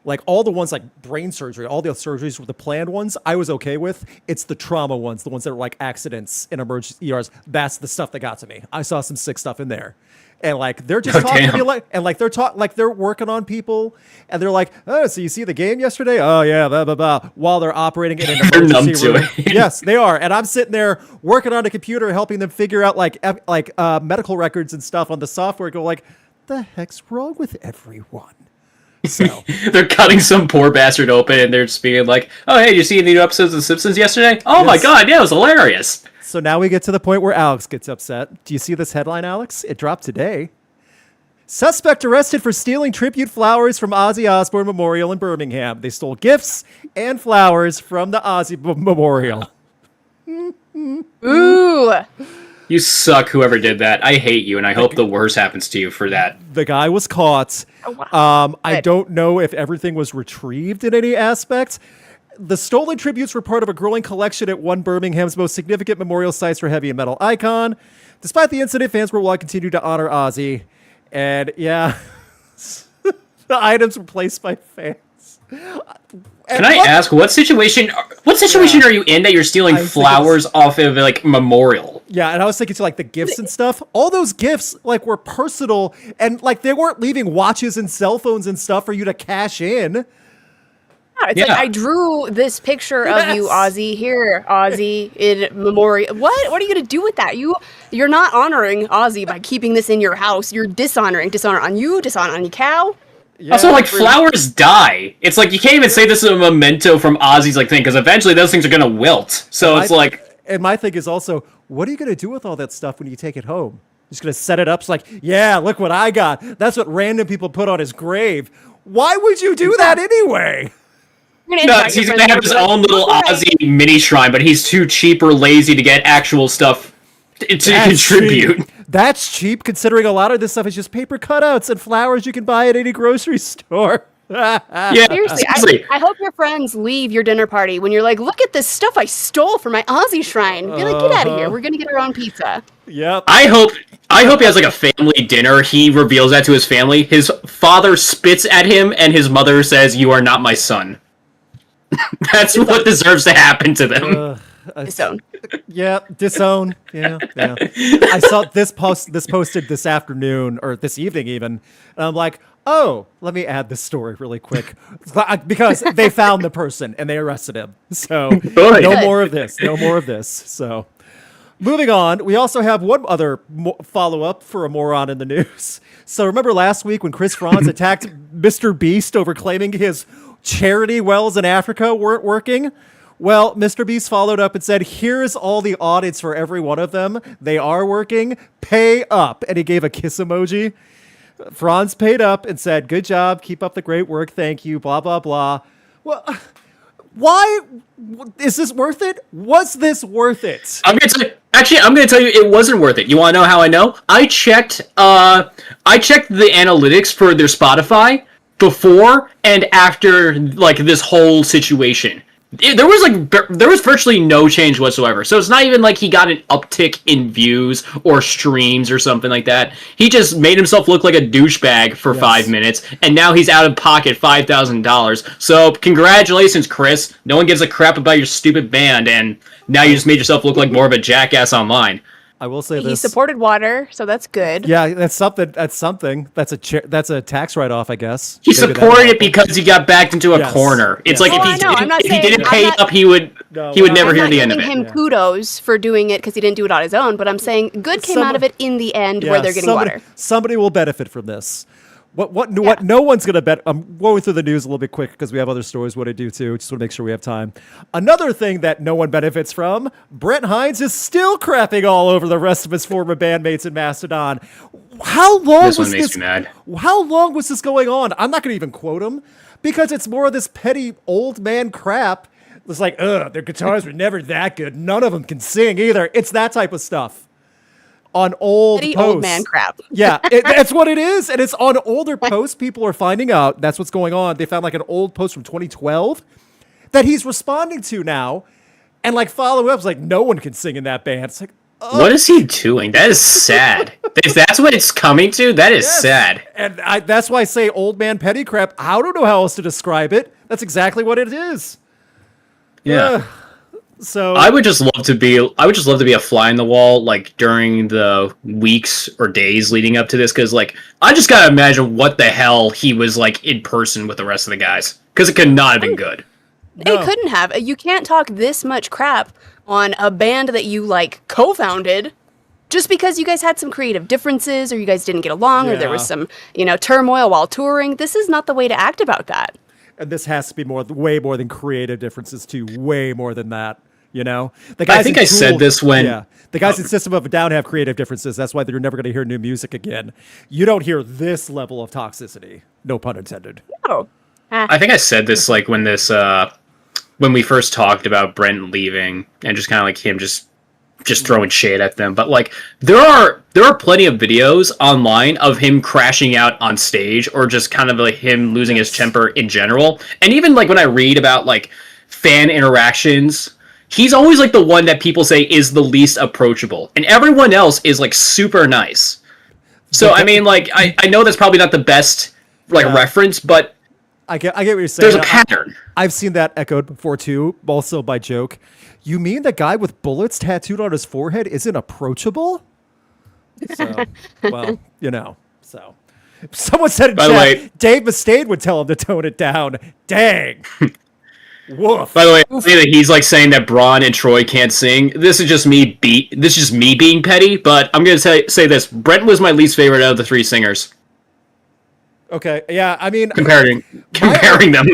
like all the ones like brain surgery, all the surgeries were the planned ones I was okay with. It's the trauma ones, the ones that were like accidents in emergency ERs. That's the stuff that got to me. I saw some sick stuff in there. And like they're just talking to me they're working on people, and they're like, oh, so you see the game yesterday? Oh yeah, blah blah blah. While they're operating in an emergency room. Yes, they are. And I'm sitting there working on a computer, helping them figure out medical records and stuff on the software. Go like, the heck's wrong with everyone? So they're cutting some poor bastard open, and they're just being like, oh hey, did you see any new episodes of The Simpsons yesterday? Oh my god, yeah, it was hilarious. So now we get to the point where Alex gets upset. Do you see this headline, Alex? It dropped today. Suspect arrested for stealing tribute flowers from Ozzy Osbourne Memorial in Birmingham. They stole gifts and flowers from the Ozzy Memorial. Ooh. You suck, whoever did that. I hate you, and I hope the worst happens to you for that. The guy was caught. Oh, wow. I don't know if everything was retrieved in any aspect. The stolen tributes were part of a growing collection at one Birmingham's most significant memorial sites for heavy metal icon. Despite the incident, fans will continue to honor Ozzy. And yeah, the items were placed by fans. Can I ask, what situation are you in that you're stealing flowers off of like memorial? Yeah, and I was thinking to like the gifts and stuff. All those gifts like were personal, and like they weren't leaving watches and cell phones and stuff for you to cash in. It's like I drew this picture of you, Ozzy. Here, Ozzy in memorial. What? What are you gonna do with that? You're not honoring Ozzy by keeping this in your house. You're dishonor on you, dishonor on your cow. Also, like, flowers die. It's like, you can't even say this is a memento from Ozzy's, like, thing, because eventually those things are gonna wilt. So it's like... And my thing is also, what are you gonna do with all that stuff when you take it home? Just gonna set it up? It's like, yeah, look what I got. That's what random people put on his grave. Why would you do that anyway? No, he's gonna have his own little Ozzy mini shrine, but he's too cheap or lazy to get actual stuff to contribute. Cheap. That's cheap, considering a lot of this stuff is just paper cutouts and flowers you can buy at any grocery store. Yeah, seriously, I hope your friends leave your dinner party when you're like, look at this stuff I stole from my Ozzy shrine. Be like, get out of here. We're gonna get our own pizza. Yep. I hope he has like a family dinner. He reveals that to his family. His father spits at him, and his mother says, "You are not my son." That's what deserves to happen to them. Disown. Yeah, disown. Yeah. I saw this posted this afternoon or this evening even, and I'm like, oh, let me add this story really quick because they found the person and they arrested him. So no more of this. So moving on, we also have one other follow-up for a moron in the news. So remember last week when Chris Fronz attacked Mr. Beast over claiming his charity wells in Africa weren't working? Well, Mr. Beast followed up and said, here's all the audits for every one of them. They are working. Pay up. And he gave a kiss emoji. Franz paid up and said, good job. Keep up the great work. Thank you. Blah, blah, blah. Well, why? Is this worth it? Was this worth it? I'm going to tell you it wasn't worth it. You want to know how I know? I checked the analytics for their Spotify before and after like this whole situation. There was virtually no change whatsoever. So it's not even like he got an uptick in views or streams or something like that. He just made himself look like a douchebag for 5 minutes, and now he's out of pocket $5,000. So congratulations, Chris. No one gives a crap about your stupid band, and now you just made yourself look like more of a jackass online. I will say this. He supported water, so that's good. Yeah, that's something. That's a tax write-off, I guess. He supported it because he got backed into a corner. It's like if he didn't pay up, he would never hear the end of it. I'm not giving him kudos for doing it because he didn't do it on his own, but I'm saying good came out of it in the end where they're getting water. Somebody will benefit from this. What no one's going to bet. I'm going through the news a little bit quick because we have other stories what to do too. Just want to make sure we have time. Another thing that no one benefits from, Brent Hinds is still crapping all over the rest of his former bandmates in Mastodon. How long was this? How long was this going on? I'm not going to even quote him because it's more of this petty old man crap. It's like, their guitars were never that good. None of them can sing either. It's that type of stuff. On old posts. Old man crap. Yeah, that's what it is. And it's on older posts. People are finding out that's what's going on. They found like an old post from 2012 that he's responding to now. And like follow up, like no one can sing in that band. It's like, what is he doing? That is sad. If that's what it's coming to, that is sad. And that's why I say old man petty crap. I don't know how else to describe it. That's exactly what it is. Yeah. So I would just love to be a fly in the wall like during the weeks or days leading up to this, because like I just gotta imagine what the hell he was like in person with the rest of the guys, because it could not have been good. It couldn't have. You can't talk this much crap on a band that you like co-founded just because you guys had some creative differences or you guys didn't get along or there was some turmoil while touring. This is not the way to act about that. And this has to be way more than creative differences too. Way more than that. You know, the guys. I think I said this when the guys in System of a Down have creative differences. That's why they're never going to hear new music again. You don't hear this level of toxicity. No pun intended. No. I think I said this like when we first talked about Brent leaving and just kind of like him just throwing shade at them. But like there are plenty of videos online of him crashing out on stage or just kind of like him losing his temper in general. And even like when I read about like fan interactions, he's always like the one that people say is the least approachable, and everyone else is like super nice. So I mean, like I know that's probably not the best like reference, but I get what you're saying. There's a pattern. I've seen that echoed before too, also by joke. You mean the guy with bullets tattooed on his forehead isn't approachable? So, well, so. Someone said in chat, Dave Mustaine would tell him to tone it down. Dang. Woof. By the way, he's like saying that Braun and Troy can't sing. This is just me being petty, but I'm going to say this. Brent was my least favorite out of the three singers. Okay, yeah, I mean, comparing them.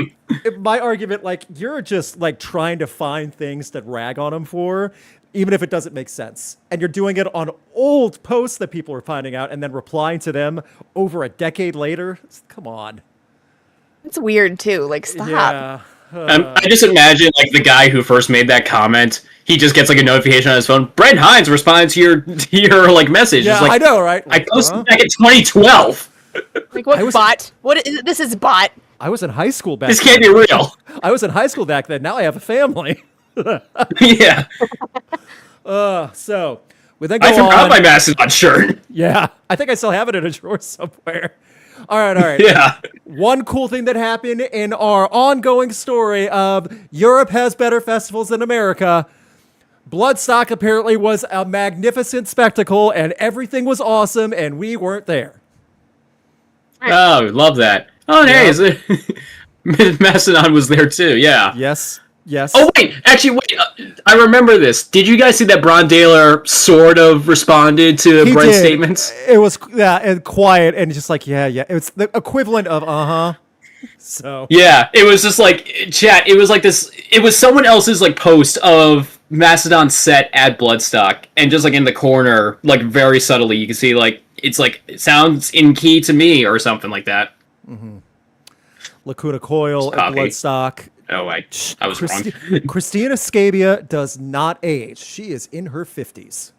my argument, like, you're just like trying to find things to rag on them for, even if it doesn't make sense. And you're doing it on old posts that people are finding out and then replying to them over a decade later. Come on. It's weird too. Like, stop. Yeah. I just imagine like the guy who first made that comment. He just gets like a notification on his phone. Brent Hinds responded to your like message. Yeah, like, I know, right? I Like, posted back in 2012. Like, what bot? This is bot. I was in high school back This then. can't be real. I was in high school back then. Now I have a family. Yeah. So we then go I forgot on. my Mastodon shirt. Yeah, I think I still have it in a drawer somewhere. All right. Yeah. One cool thing that happened in our ongoing story of Europe has better festivals than America. Bloodstock apparently was a magnificent spectacle, and everything was awesome, and we weren't there. Oh, love that. Oh, hey, Mastodon was there too. Yeah. Yes. Oh wait, actually, I remember this. Did you guys see that Bron Daler sort of responded to He Brent's did. statements? It was and quiet and just like yeah. It's the equivalent of So Yeah, it was just like chat. It was like this. It was someone else's like post of Mastodon set at Bloodstock, and just like in the corner, like very subtly, you can see like it's like it sounds in key to me or something like that. Lacuna Coil at Copy. Bloodstock. Oh, I was wrong. Christina Scabia does not age. She is in her 50s.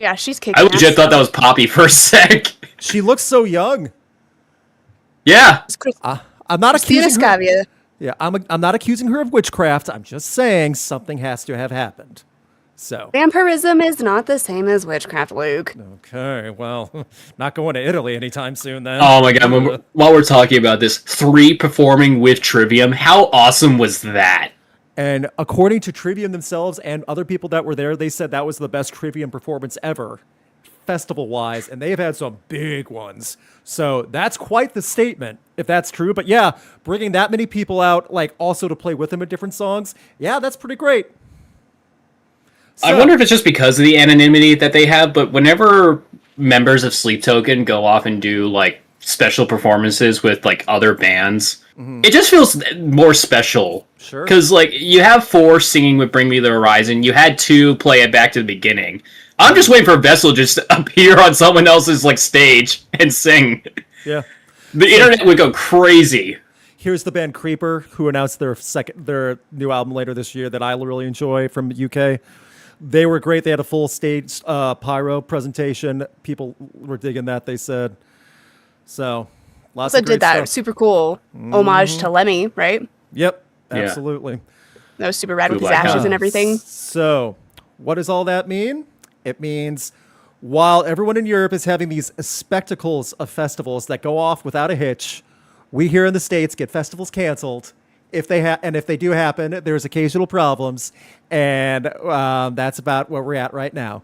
Yeah, she's kicking I ass. legit thought that was Poppy for a sec. She looks so young. Yeah. I'm not Christina accusing her. Scavia. Yeah, I'm not accusing her of witchcraft. I'm just saying something has to have happened. So Vampirism is not the same as witchcraft, Luke. okay, well, not going to Italy anytime soon then. Oh my god! While we're talking about this, 3 performing with Trivium. How awesome was that? And according to Trivium themselves and other people that were there, they said that was the best Trivium performance ever, festival-wise, and they've had some big ones. So that's quite the statement, if that's true. But yeah, bringing that many people out, like also to play with them at different songs, yeah, that's pretty great. I So- wonder if it's just because of the anonymity that they have, but whenever members of Sleep Token go off and do like special performances with like other bands, it just feels more special. Sure. Because like you have 4 singing with Bring Me the Horizon, you had 2 play it back to the beginning. I'm just waiting for Vessel to just appear on someone else's like stage and sing. Yeah. The internet would go crazy. Here's the band Creeper, who announced their new album later this year that I really enjoy from UK. They were great. They had a full stage pyro presentation. People were digging that, they said. So, lots Also of great did that stuff. super cool homage to Lemmy, right? Yep, Yeah. absolutely. That was super rad with Blue his Black ashes Dot. and everything. So, what does all that mean? It means while everyone in Europe is having these spectacles of festivals that go off without a hitch, we here in the States get festivals canceled. If they do happen, there's occasional problems, and that's about where we're at right now.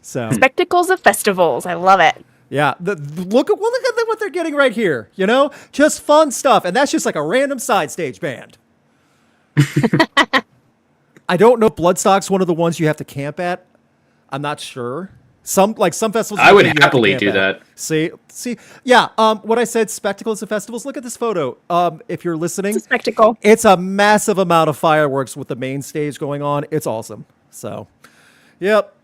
So Spectacles of festivals. I love it. yeah, look at what they're getting right here. You know, just fun stuff, and that's just like a random side stage band. I don't know if Bloodstock's one of the ones you have to camp at. I'm not sure. Some festivals. I would you have to happily camp do at. that. See, yeah. What I said, spectacles of festivals. Look at this photo. If you're listening, It's a spectacle. it's a massive amount of fireworks with the main stage going on. It's awesome. So, yep.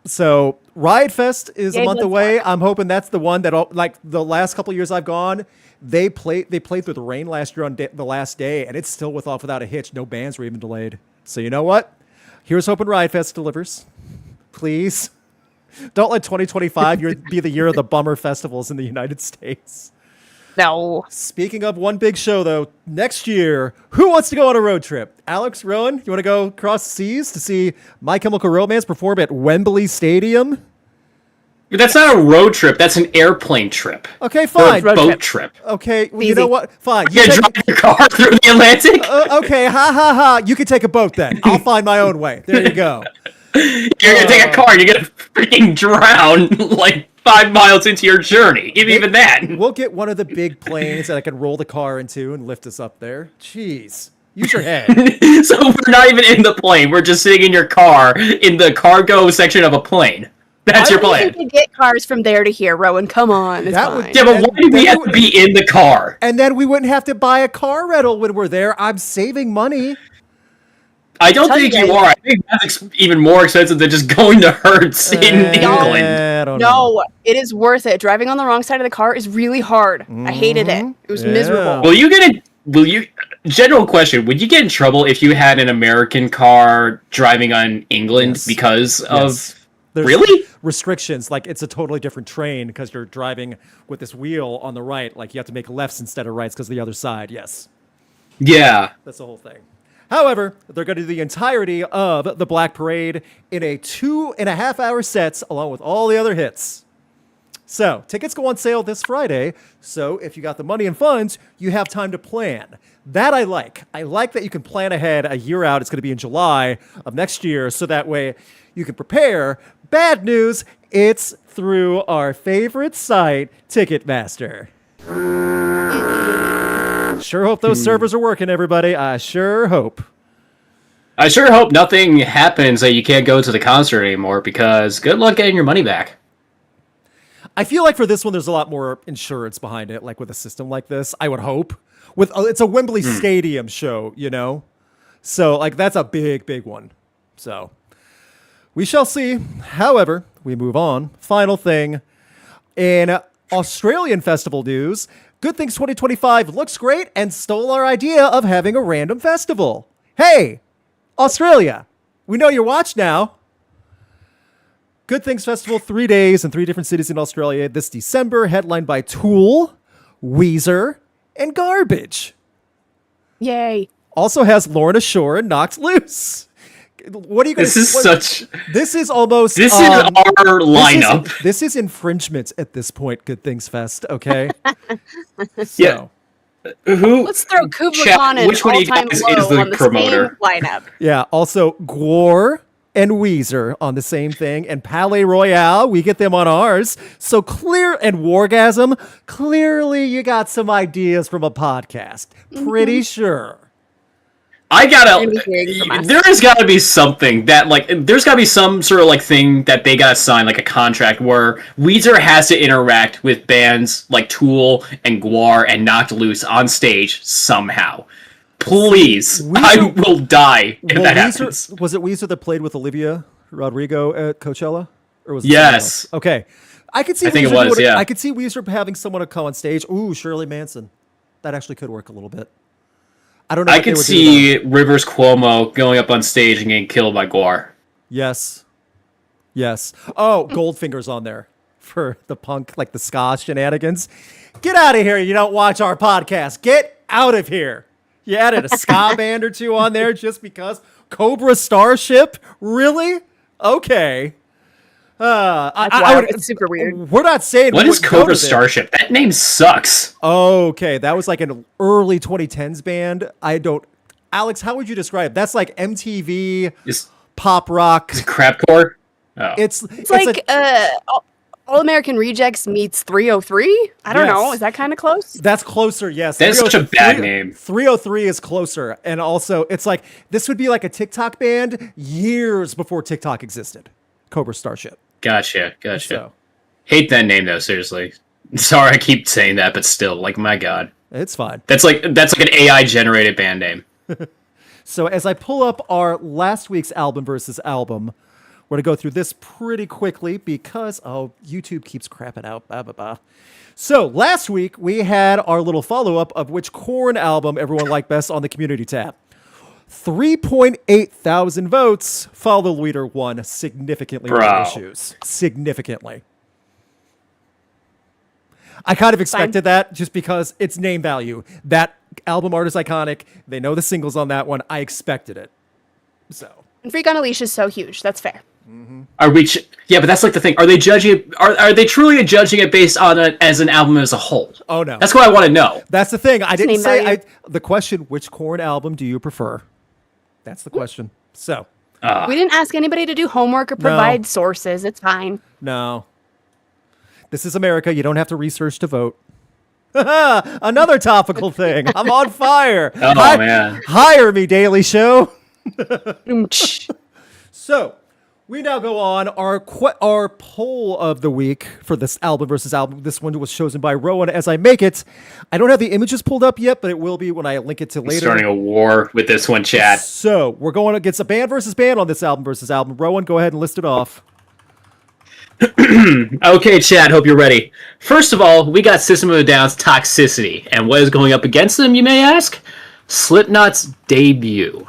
So, Riot Fest is a Yay, month Bloodstock. away. I'm hoping that's the one that, like the last couple years I've gone, they played through the rain last year on the last day, and it's still without a hitch. No bands were even delayed. So you know what? Here's hoping Riot Fest delivers. Please. Don't let 2025 be the year of the bummer festivals in the United States. No. Speaking of one big show, though, next year, who wants to go on a road trip? Alex, Rowan, you want to go across the seas to see My Chemical Romance perform at Wembley Stadium? That's not a road trip. That's an airplane trip. Okay, Or a fine. Road boat trip. trip. Okay, well, you Easy. know what? Fine. You gotta drive your car through the Atlantic. Okay, ha. You can take a boat then. I'll find my own way. There you go. You're gonna take a car. You're gonna freaking drown like 5 miles into your journey. Even that. We'll get one of the big planes that I can roll the car into and lift us up there. Jeez. Use your head. So we're not even in the plane. We're just sitting in your car in the cargo section of a plane. That's your You plan. can get cars from there to here, Rowan. Come on, it's That would- fine. Yeah, but why do we have to be in the car? And then we wouldn't have to buy a car rental when we're there. I'm saving money. I don't Tell you think you guys- are. I think that's even more expensive than just going to Hertz in England. I don't know. No, it is worth it. Driving on the wrong side of the car is really hard. I hated it. It was Yeah. miserable. Will you general question, would you get in trouble if you had an American car driving on England Yes. because of There's really? restrictions. Like it's a totally different train because you're driving with this wheel on the right. Like you have to make lefts instead of rights because of the other side. Yes. Yeah. That's the whole thing. However, they're going to do the entirety of the Black Parade in a 2.5-hour sets along with all the other hits. So, tickets go on sale this Friday. So, if you got the money and funds, you have time to plan. That I like. I like that you can plan ahead a year out. It's going to be in July of next year. So that way you can prepare. Bad news, it's through our favorite site, Ticketmaster. Sure hope those servers are working, everybody. I sure hope. I sure hope nothing happens that you can't go to the concert anymore because good luck getting your money back. I feel like for this one, there's a lot more insurance behind it, like with a system like this, I would hope. It's a Wembley Stadium show, you know? So, like, that's a big, big one. So, we shall see. However, we move on. Final thing. In Australian festival news, Good Things 2025 looks great and stole our idea of having a random festival. Hey, Australia, we know you're watched now. Good Things Festival, 3 days in 3 different cities in Australia this December, headlined by Tool, Weezer, and Garbage. Yay. Also has Lorna Shore and Knocked Loose. What are you going to This is almost... This is our lineup. This is infringement at this point, Good Things Fest, okay? Yeah. Who? Let's throw Kubla Chat, Khan and which one of you All Time guys Low is the on the promoter? same lineup. Yeah, also Gwar and Weezer on the same thing, and Palais Royale, we get them on ours. So and Wargasm, clearly you got some ideas from a podcast. Pretty sure. I gotta. You're gonna be hearing from us. There has got to be something that, like, there's got to be some sort of, like, thing that they gotta sign, like a contract where Weezer has to interact with bands like Tool and Gwar and Knocked Loose on stage somehow. Please, I will die if that happens. Was it Weezer that played with Olivia Rodrigo at Coachella? Or was it Yes. someone else? Okay. I could see think it was, yeah. I could see Weezer having someone come on stage. Ooh, Shirley Manson. That actually could work a little bit. I don't know. I could see Rivers Cuomo going up on stage and getting killed by Gwar. Yes. Oh, Goldfinger's on there for the punk, like the ska shenanigans. Get out of here. You don't watch our podcast. Get out of here. You added a ska band or two on there just because. Cobra Starship? Really? Okay. It's super weird. We're not saying What we is wouldn't go Cobra to them. Starship? That name sucks. Okay, that was like an early 2010s band. Alex, how would you describe? That's like MTV Is pop rock. crapcore? Oh. It's Like All American Rejects meets 303. I don't know. Is that kind of close? That's closer, yes. That's such a bad name. 303 is closer. And also, it's like, this would be like a TikTok band years before TikTok existed. Cobra Starship. Gotcha. So, Hate that name though, seriously. Sorry I keep saying that, but still, like, my god. it's fine. That's like an AI generated band name. So as I pull up our last week's album versus album, we're going to go through this pretty quickly because, YouTube keeps crapping out. Blah, blah, blah. So last week, we had our little follow-up of which Korn album everyone liked best on the community tab. 3.8 thousand votes. Follow the leader won significantly with Bro. issues. Significantly. I kind of expected that just because it's name value. That album art is iconic. They know the singles on that one. I expected it. So. And Freak on a Leash is so huge. That's fair. Are we? Yeah, but that's like the thing. Are they judging it? Are they truly judging it based on it as an album as a whole? Oh no, That's what I want to know. that's the thing. I didn't name say value. the question. Which Korn album do you prefer? That's the question. So We didn't ask anybody to do homework or provide sources. It's fine. no, this is America. You don't have to research to vote. Another topical thing. I'm on fire. Oh, man. Hire me, Daily Show. Oomch. So, We now go on our poll of the week for this album versus album. This one was chosen by Rowan. As I make it, I don't have the images pulled up yet, but it will be when I link it to later. Starting a war with this one, chat. So we're going against a band versus band on this album versus album. Rowan, go ahead and list it off. Okay, chat, hope you're ready. First of all, we got System of a Down's Toxicity. And what is going up against them, you may ask? Slipknot's Debut.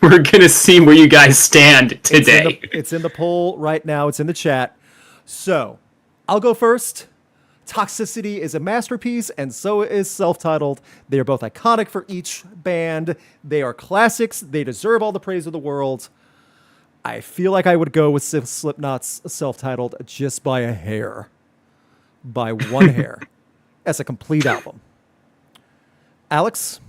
We're going to see where you guys stand today. It's in the poll right now. It's in the chat. So, I'll go first. Toxicity is a masterpiece, and so is Self-Titled. They are both iconic for each band. They are classics. They deserve all the praise of the world. I feel like I would go with Slipknot's Self-Titled just by a hair. By one hair. As a complete album. Alex,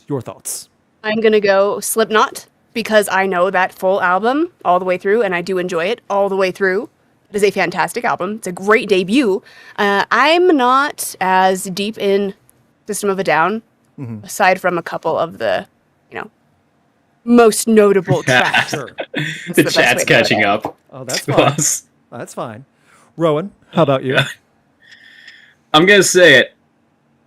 your thoughts? I'm going to go Slipknot because I know that full album all the way through, and I do enjoy it all the way through. It is a fantastic album. It's a great debut. I'm not as deep in System of a Down, aside from a couple of the, most notable tracks. Sure. The chat's catching up. Oh, that's fine. That's fine. Rowan, how about you? I'm going to say it.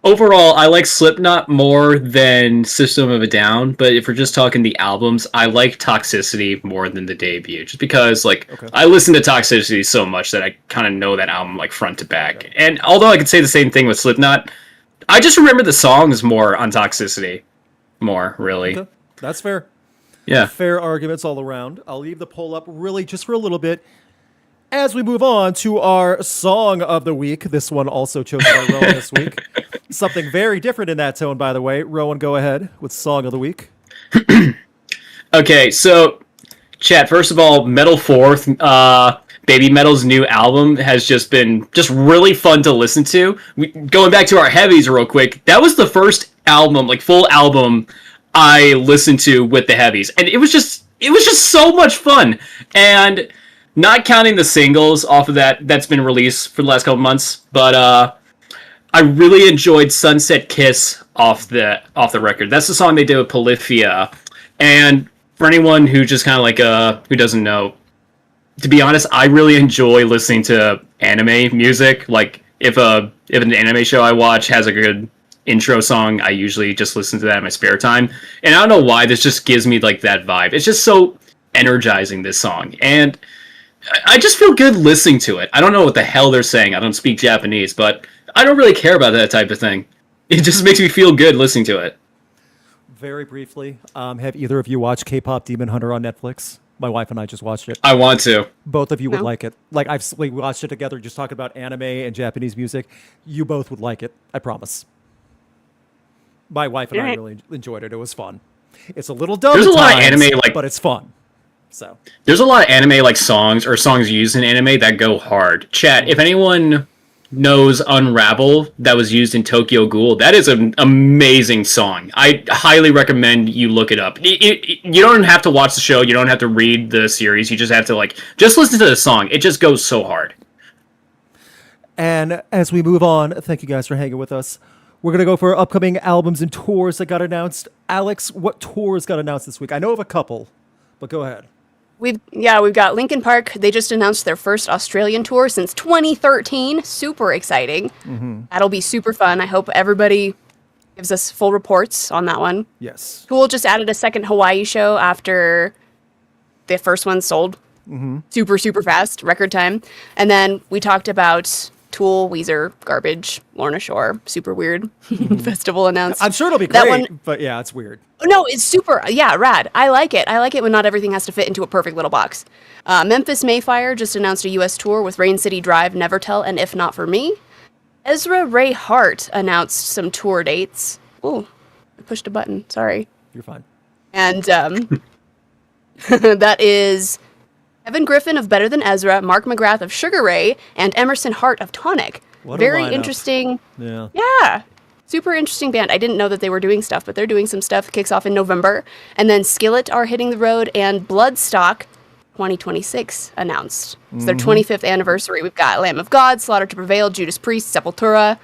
Overall, I like Slipknot more than System of a Down, but if we're just talking the albums, I like Toxicity more than the debut, just because I listen to Toxicity so much that I kind of know that album front to back. Okay. And although I could say the same thing with Slipknot, I just remember the songs more on Toxicity. More, really. Okay. That's fair. Yeah. Fair arguments all around. I'll leave the poll up really just for a little bit. As we move on to our song of the week, this one also chosen by Rowan this week. Something very different in that tone, by the way. Rowan, go ahead with song of the week. Okay, so, chat, first of all, Metal Fourth, Baby Metal's new album has just been really fun to listen to. Going back to our heavies real quick, that was the first album, full album, I listened to with the heavies. And it was just so much fun. And not counting the singles off of that's been released for the last couple months, but I really enjoyed Sunset Kiss off the record. That's the song they did with Polyphia. And for anyone who just kind of who doesn't know, to be honest, I really enjoy listening to anime music. If an anime show I watch has a good intro song, I usually just listen to that in my spare time. And I don't know why, this just gives me that vibe. It's just so energizing, this song. And I just feel good listening to it. I don't know what the hell they're saying. I don't speak Japanese, but I don't really care about that type of thing. It just makes me feel good listening to it. Very briefly, have either of you watched K-Pop Demon Hunter on Netflix? My wife and I just watched it. I want to. Both of you would like it. We watched it together, just talking about anime and Japanese music. You both would like it. I promise. My wife and I really enjoyed it. It was fun. It's a little dumb. There's a lot of anime, but it's fun. So there's a lot of anime songs or songs used in anime that go hard. Chat, if anyone knows Unravel that was used in Tokyo Ghoul, that is an amazing song. I highly recommend you look it up. You don't have to watch the show, you don't have to read the series, you just have to just listen to the song. It just goes so hard. And as we move on, thank you guys for hanging with us. We're going to go for upcoming albums and tours that got announced. Alex, what tours got announced this week? I know of a couple, but go ahead. We've got Linkin Park. They just announced their first Australian tour since 2013. Super exciting. Mm-hmm. That'll be super fun. I hope everybody gives us full reports on that one. Yes. Tool just added a second Hawaii show after the first one sold. Mm-hmm. Super, super fast, record time. And then we talked about Tool, Weezer, Garbage, Lorna Shore, super weird festival announced. I'm sure it'll be great, but yeah, it's weird. No, it's super, rad. I like it. I like it when not everything has to fit into a perfect little box. Memphis Mayfire just announced a U.S. tour with Rain City Drive, Nevertell, and If Not For Me. Ezra Ray Hart announced some tour dates. Ooh, I pushed a button. Sorry. You're fine. And that is Evan Griffin of Better Than Ezra, Mark McGrath of Sugar Ray, and Emerson Hart of Tonic. What Very a lineup. interesting. Yeah. Yeah. Super interesting band. I didn't know that they were doing stuff, but they're doing some stuff. Kicks off in November. And then Skillet are hitting the road, and Bloodstock 2026 announced. It's their 25th anniversary. We've got Lamb of God, Slaughter to Prevail, Judas Priest, Sepultura,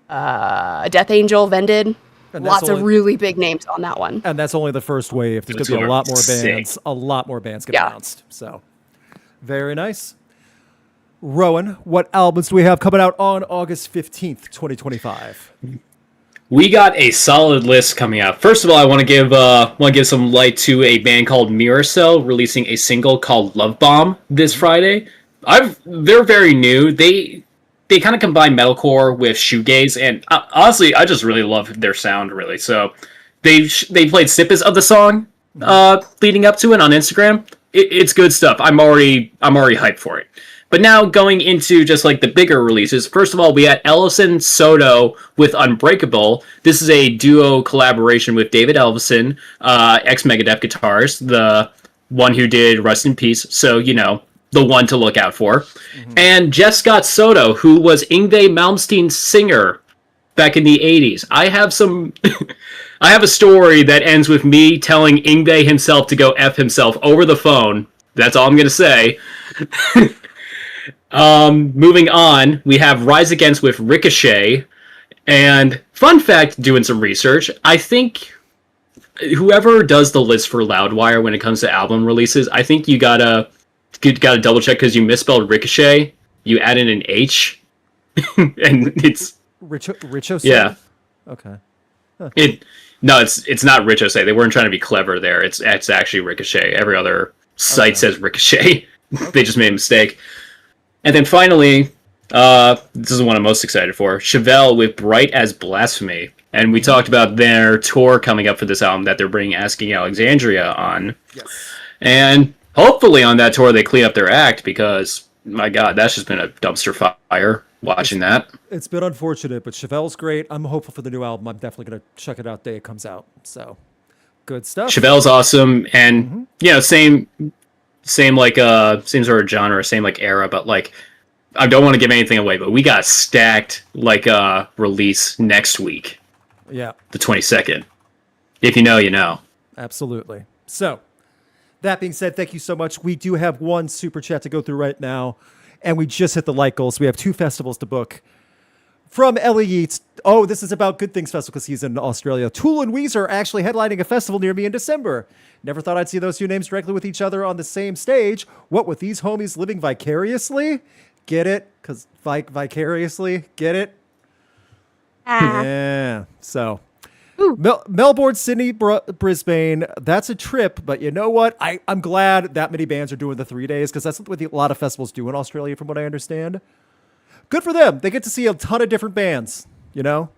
Death Angel, Vended. And Lots of really big names on that one. And that's only the first wave. There's going to be a lot more bands. A lot more bands get announced. So, very nice. Rowan, what albums do we have coming out on August 15th, 2025? We got a solid list coming out. First of all, I want to give some light to a band called Mirror Cell releasing a single called Love Bomb this Friday. They're very new. They kind of combine metalcore with shoegaze, and honestly, I just really love their sound. Really, so they played snippets of the song leading up to it on Instagram. It's good stuff. I'm already hyped for it. But now going into just like the bigger releases, first of all, we had Ellison Soto with Unbreakable. This is a duo collaboration with David Ellison, ex-Megadeth guitarist, the one who did Rest in Peace, so, you know, the one to look out for. Mm-hmm. And Jeff Scott Soto, who was Yngwie Malmsteen's singer back in the 80s. I have a story that ends with me telling Yngwie himself to go F himself over the phone. That's all I'm going to say. Moving on, we have Rise Against with Ricochet, and fun fact, doing some research, I think whoever does the list for Loudwire when it comes to album releases, I think you gotta double check because you misspelled Ricochet, you add in an H, and it's... Ricochet? Yeah. Okay. Huh. It's not Ricochet, they weren't trying to be clever there, it's actually Ricochet. Every other site says Ricochet. Okay. They just made a mistake. And then finally, this is the one I'm most excited for, Chevelle with Bright as Blasphemy. And we talked about their tour coming up for this album that they're bringing Asking Alexandria on. Yes. And hopefully on that tour they clean up their act because, my God, that's just been a dumpster fire watching that. It's been unfortunate, but Chevelle's great. I'm hopeful for the new album. I'm definitely going to check it out the day it comes out. So, good stuff. Chevelle's awesome. And, you know, same like same sort of genre, same like era, but like I don't want to give anything away, but we got stacked like release next week. Yeah. The 22nd. If you know, you know. Absolutely. So, that being said, thank you so much. We do have one super chat to go through right now, and we just hit the like goal, so we have 2 festivals to book. From Ellie Yeats, this is about Good Things Festival because he's in Australia. Tool and Weezer are actually headlining a festival near me in December. Never thought I'd see those 2 names directly with each other on the same stage. What with these homies living vicariously? Get it? Because vicariously? Get it? Yeah. So, Melbourne, Sydney, Brisbane, that's a trip. But you know what? I'm glad that many bands are doing the 3 days because that's what a lot of festivals do in Australia from what I understand. Good for them. They get to see a ton of different bands, you know,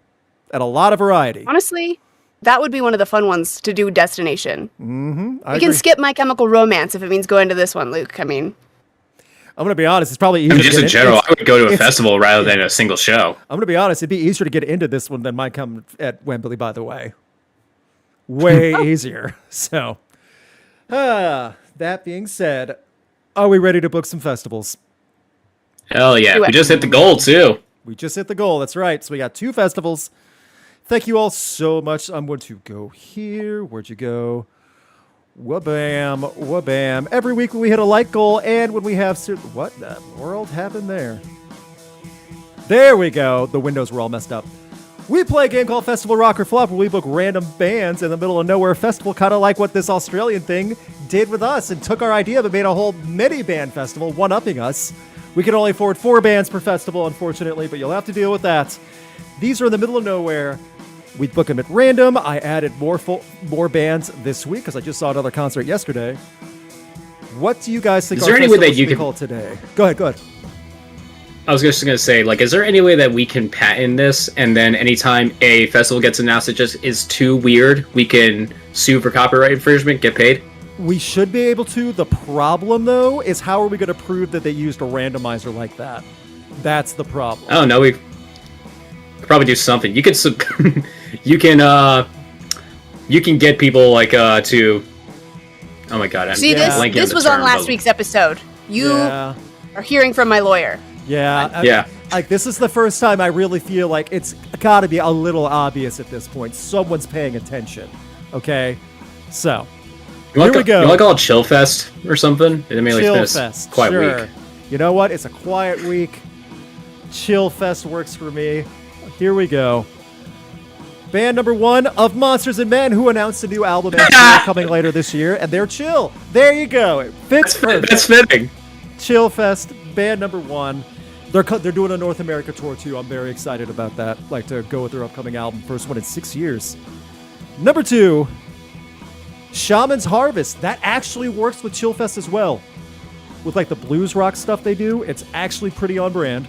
and a lot of variety. Honestly, that would be one of the fun ones to do destination. Mm-hmm. We can skip My Chemical Romance if it means going to this one, Luke. I mean, I'm going to be honest. It's probably easier. Just in general, I would go to a festival rather than a single show. I'm going to be honest. It'd be easier to get into this one than My Come at Wembley, by the way. Way easier. So, that being said, are we ready to book some festivals? Hell yeah. We just hit the goal, too. We just hit the goal. That's right. So we got 2 festivals. Thank you all so much. I'm going to go here. Where'd you go? Wabam, wabam. Every week when we hit a like goal and when we have... What the world happened there? There we go. The windows were all messed up. We play a game called Festival Rock or Flop where we book random bands in the middle of nowhere festival, kind of like what this Australian thing did with us and took our idea but made a whole mini-band festival, one-upping us. We can only afford 4 bands per festival, unfortunately, but you'll have to deal with that. These are in the middle of nowhere. We book them at random. I added more bands this week because I just saw another concert yesterday. What do you guys think? Is there any way that you can call today? Go ahead. I was just going to say, like, is there any way that we can patent this and then anytime a festival gets announced that just is too weird, we can sue for copyright infringement, get paid? We should be able to. The problem, though, is how are we going to prove that they used a randomizer like that? That's the problem. I don't know. We could probably do something. You can you can get people like to. Oh my God! See, this was on last week's episode. You are hearing from my lawyer. Yeah. Like, this is the first time I really feel like it's got to be a little obvious at this point. Someone's paying attention. Okay, so. Here we go. You want to call it Chillfest or something? I mean, Chillfest. Quiet week. You know what? It's a quiet week. Chillfest works for me. Here we go. band number 1 of Monsters and Men, who announced a new album and tour coming later this year, and they're Chill. There you go. It fits. That's fitting. Chillfest, band number 1. They're doing a North America tour too. I'm very excited about that. Like to go with their upcoming album, first one in 6 years. Number 2, Shaman's Harvest. That actually works with Chillfest as well. With like the blues rock stuff they do, it's actually pretty on brand.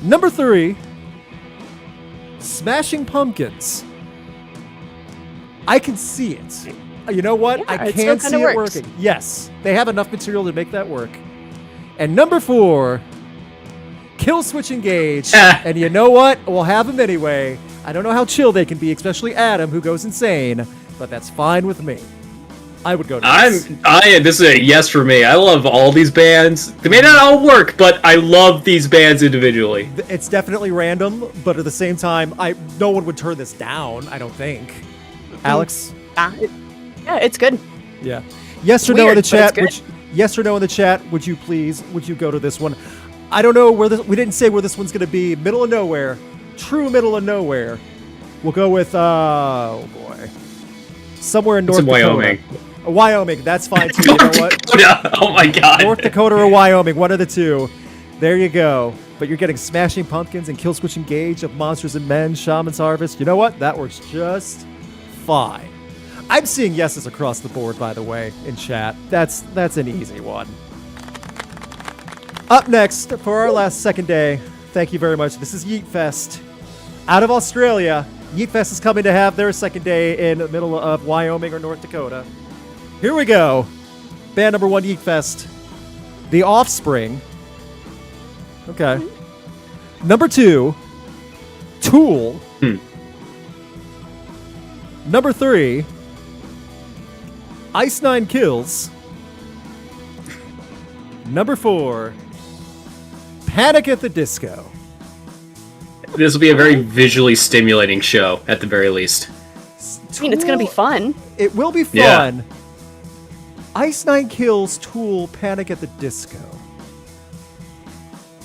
Number 3, Smashing Pumpkins. I can see it. You know what? Yeah, I it can still see kinda it works. working. Yes, they have enough material to make that work. And number 4, Killswitch Engage. And you know what? We'll have them anyway. I don't know how chill they can be, especially Adam, who goes insane, but that's fine with me. I would go to this. This is a yes for me. I love all these bands. They may not all work, but I love these bands individually. It's definitely random, but at the same time, no one would turn this down, I don't think. Alex? Yeah, it's good. Yeah. Yes or Weird, no in the but chat. it's good. Yes or no in the chat. Would you go to this one? I don't know where we didn't say where this one's going to be. Middle of nowhere. True middle of nowhere. We'll go with, oh boy. Somewhere in North Dakota. Wyoming. Wyoming, that's fine too. You know what? Oh my god. North Dakota or Wyoming, one of the two. There you go. But you're getting Smashing Pumpkins and Killswitch Engage of Monsters and Men, Shaman's Harvest. You know what? That works just fine. I'm seeing yeses across the board, by the way, in chat. That's an easy one. Up next, for our last second day, thank you very much. This is Yeetfest. Out of Australia, Yeetfest is coming to have their second day in the middle of Wyoming or North Dakota. Here we go. Band number 1, Yeetfest. The Offspring. Okay. Number 2, Tool. Number 3, Ice Nine Kills. Number 4, Panic at the Disco. This will be a very visually stimulating show, at the very least. I mean, it's going to be fun. It will be fun. Yeah. Ice Nine Kills, Tool, Panic at the Disco.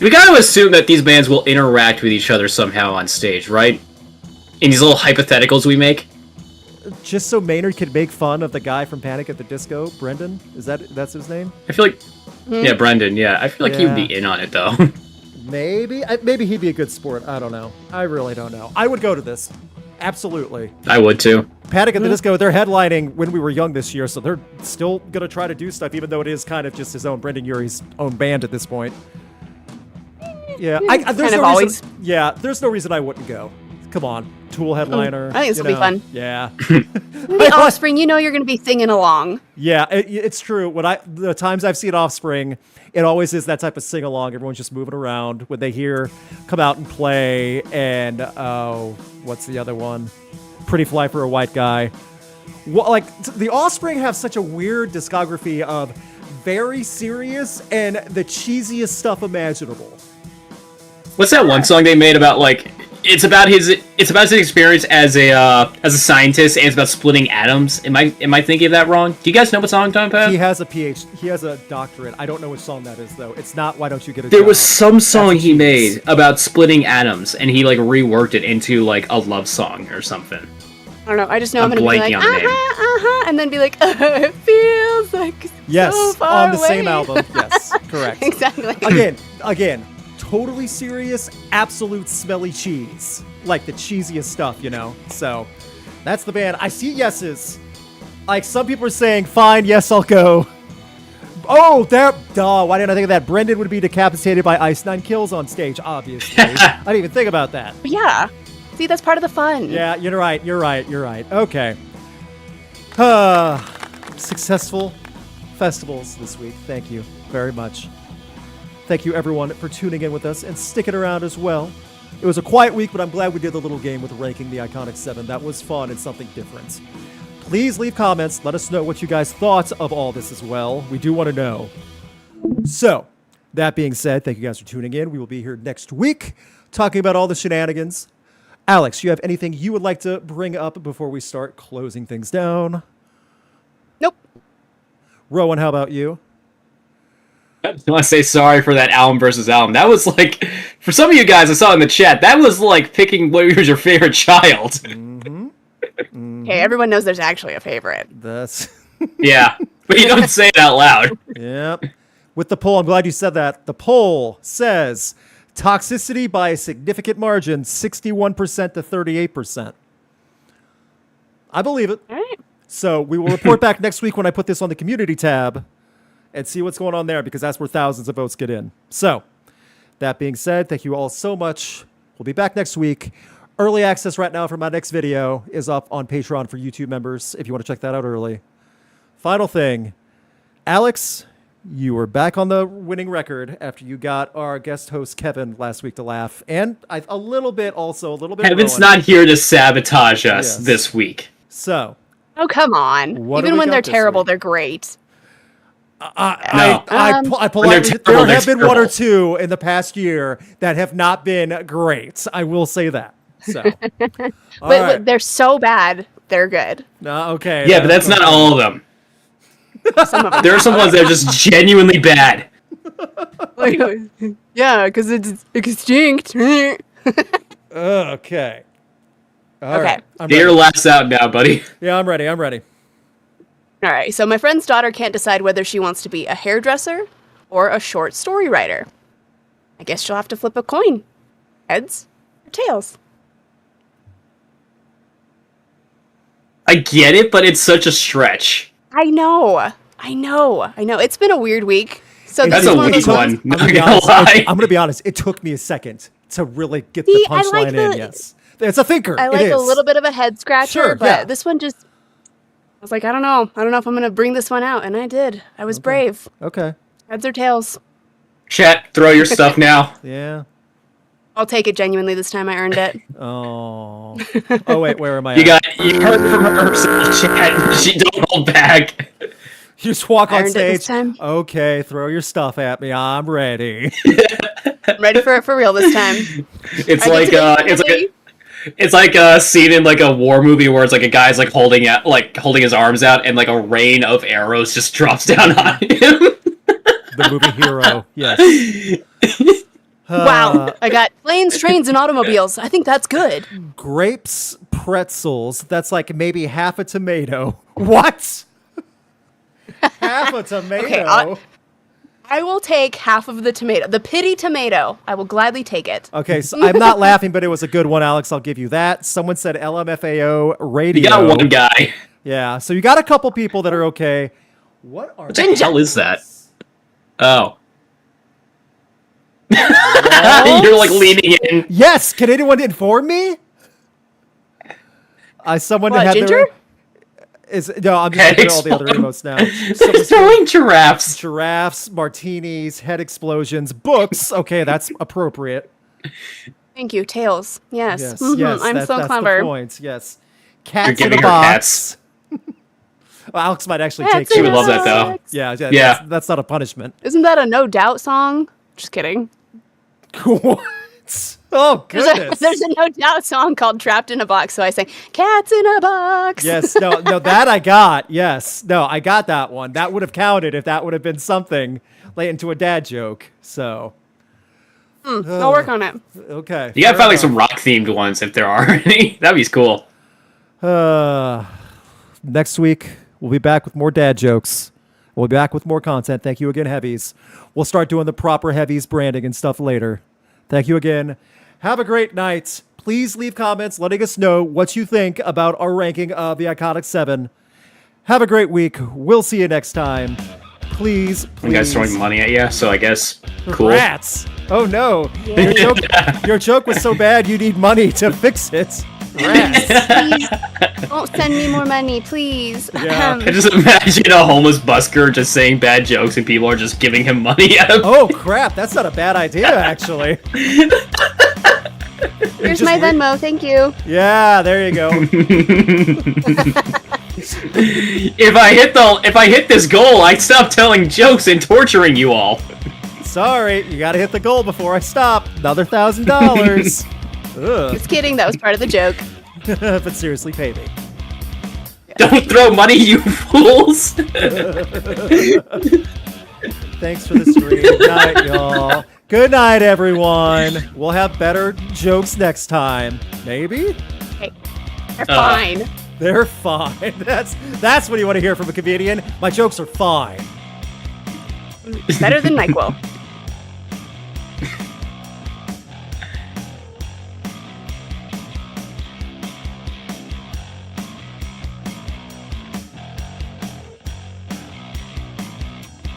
We gotta assume that these bands will interact with each other somehow on stage, right? In these little hypotheticals we make. Just so Maynard could make fun of the guy from Panic at the Disco, Brendan? That's his name? I feel like... Yeah, Brendan, yeah. I feel like he would be in on it, though. Maybe he'd be a good sport. I don't know. I really don't know. I would go to this. Absolutely. I would, too. Panic at the Disco, they're headlining When We Were Young this year, so they're still going to try to do stuff, even though it is kind of just his own, Brendan Urie's own band at this point. Yeah, there's no reason. Yeah, there's no reason I wouldn't go. Come on, Tool headliner. I think this will be fun. Yeah. The Offspring, you know you're going to be singing along. Yeah, it's true. The times I've seen Offspring, it always is that type of sing along. Everyone's just moving around when they come out and play. And what's the other one? Pretty Fly for a White Guy. The Offspring have such a weird discography of very serious and the cheesiest stuff imaginable. What's that one song they made about, like... It's about his experience as a scientist, and it's about splitting atoms. Am I thinking of that wrong? Do you guys know what song I'm talking about? He has a PhD. He has a doctorate. I don't know which song that is though. It's not Why Don't You Get a Job. There was some song he made about splitting atoms, and he like reworked it into like a love song or something. I don't know. I just know I'm going to be like, on the name. and then be like, it feels like so far on the away. same album. Yes, correct. Exactly. Again, totally serious, absolute smelly cheese. Like the cheesiest stuff, you know? So, that's the band. I see yeses. Like, some people are saying, fine, yes, I'll go. Oh, why didn't I think of that? Brendan would be decapitated by Ice Nine Kills on stage, obviously. I didn't even think about that. But yeah. See, that's part of the fun. Yeah, you're right. Okay. Successful festivals this week. Thank you very much. Thank you, everyone, for tuning in with us and sticking around as well. It was a quiet week, but I'm glad we did the little game with ranking the Iconic 7. That was fun and something different. Please leave comments. Let us know what you guys thought of all this as well. We do want to know. So, that being said, thank you guys for tuning in. We will be here next week talking about all the shenanigans. Alex, you have anything you would like to bring up before we start closing things down? Nope. Rowan, how about you? I want to say sorry for that album versus album. That was like, for some of you guys I saw in the chat, that was like picking what was your favorite child. Hey, everyone knows there's actually a favorite. That's Yeah, but you don't say it out loud. Yep. With the poll, I'm glad you said that. The poll says toxicity by a significant margin, 61% to 38%. I believe it. All right. So we will report back next week when I put this on the community tab and see what's going on there, because that's where thousands of votes get in. So that being said, thank you all so much. We'll be back next week. Early access right now for my next video is up on Patreon for YouTube members if you want to check that out early. Final thing, Alex, you were back on the winning record after you got our guest host Kevin last week to laugh, and a little bit. Kevin's not here to sabotage us this week. So, oh come on! Even when they're terrible, they're great. There have been one or two in the past year that have not been great. I will say that. So, but they're so bad, they're good. Okay. Yeah, but that's not all of them. There are some ones that are just genuinely bad. Yeah, because it's extinct. Okay. All right. Get your laughs out now, buddy. Yeah, I'm ready. All right, so my friend's daughter can't decide whether she wants to be a hairdresser or a short story writer. I guess she'll have to flip a coin. Heads or tails? I get it, but it's such a stretch. I know. It's been a weird week. So That's a weak one. I'm gonna be honest. It took me a second to really get the punchline in. Yes, it's a thinker. I like a little bit of a head scratcher, but this one just. I was like, I don't know if I'm gonna bring this one out, and I did. I was brave. Okay. Heads or tails? Chat, throw your stuff now. Yeah. I'll take it genuinely this time. I earned it. Oh. Oh wait, where am I? You heard from her, chat. She don't hold back. You just walk on stage. This time. Okay, throw your stuff at me. I'm ready. I'm ready for it for real this time. It's like a scene in like a war movie where it's like a guy's like holding his arms out and like a rain of arrows just drops down on him. The movie Hero. Yes. Wow. I got planes, trains, and automobiles. I think that's good. Grapes, pretzels. That's like maybe half a tomato. What? Half a tomato? Okay, I will take half of the tomato. The pity tomato. I will gladly take it. Okay, so I'm not laughing, but it was a good one, Alex. I'll give you that. Someone said LMFAO radio. You got one guy. Yeah, so you got a couple people that are okay. What the hell is that? Oh. You're like leaning in. Yes, can anyone inform me? Someone had Ginger? No, I'm just looking at all the other emotes now. They're throwing giraffes. Giraffes, martinis, head explosions, books. Okay, that's appropriate. Thank you. Tails. Yes. Yes, I'm so that's clever. The point. Yes. Cats You're in a giving her box. Well, Alex might actually take. She would love that though. Yeah. That's not a punishment. Isn't that a No Doubt song? Just kidding. What? Oh, goodness. There's a No Doubt song called Trapped in a Box, so I sang Cats in a Box. Yes, no, that I got. Yes. No, I got that one. That would have counted if that would have been something late into a dad joke. So. I'll work on it. Okay. You gotta find like some rock themed ones if there are any. That'd be cool. Next week, we'll be back with more dad jokes. We'll be back with more content. Thank you again, Heavies. We'll start doing the proper Heavies branding and stuff later. Thank you again. Have a great night. Please leave comments letting us know what you think about our ranking of the Iconic 7. Have a great week. We'll see you next time. Please. You guys throwing money at you, so I guess cool. Rats. Oh no. Your joke was so bad you need money to fix it. Rats. Please don't send me more money, please. Yeah. I just imagine a homeless busker just saying bad jokes and people are just giving him money out of Oh crap, that's not a bad idea actually. Here's my Venmo, thank you. Yeah, there you go. If I hit this goal, I stop telling jokes and torturing you all. Sorry, you gotta hit the goal before I stop. Another $1,000. Just kidding, that was part of the joke. But seriously, pay me. Don't throw money, you fools! Thanks for the stream. Good night, y'all. Good night, everyone. We'll have better jokes next time. Maybe? Hey, they're fine. They're fine. That's what you want to hear from a comedian. My jokes are fine. Better than NyQuil.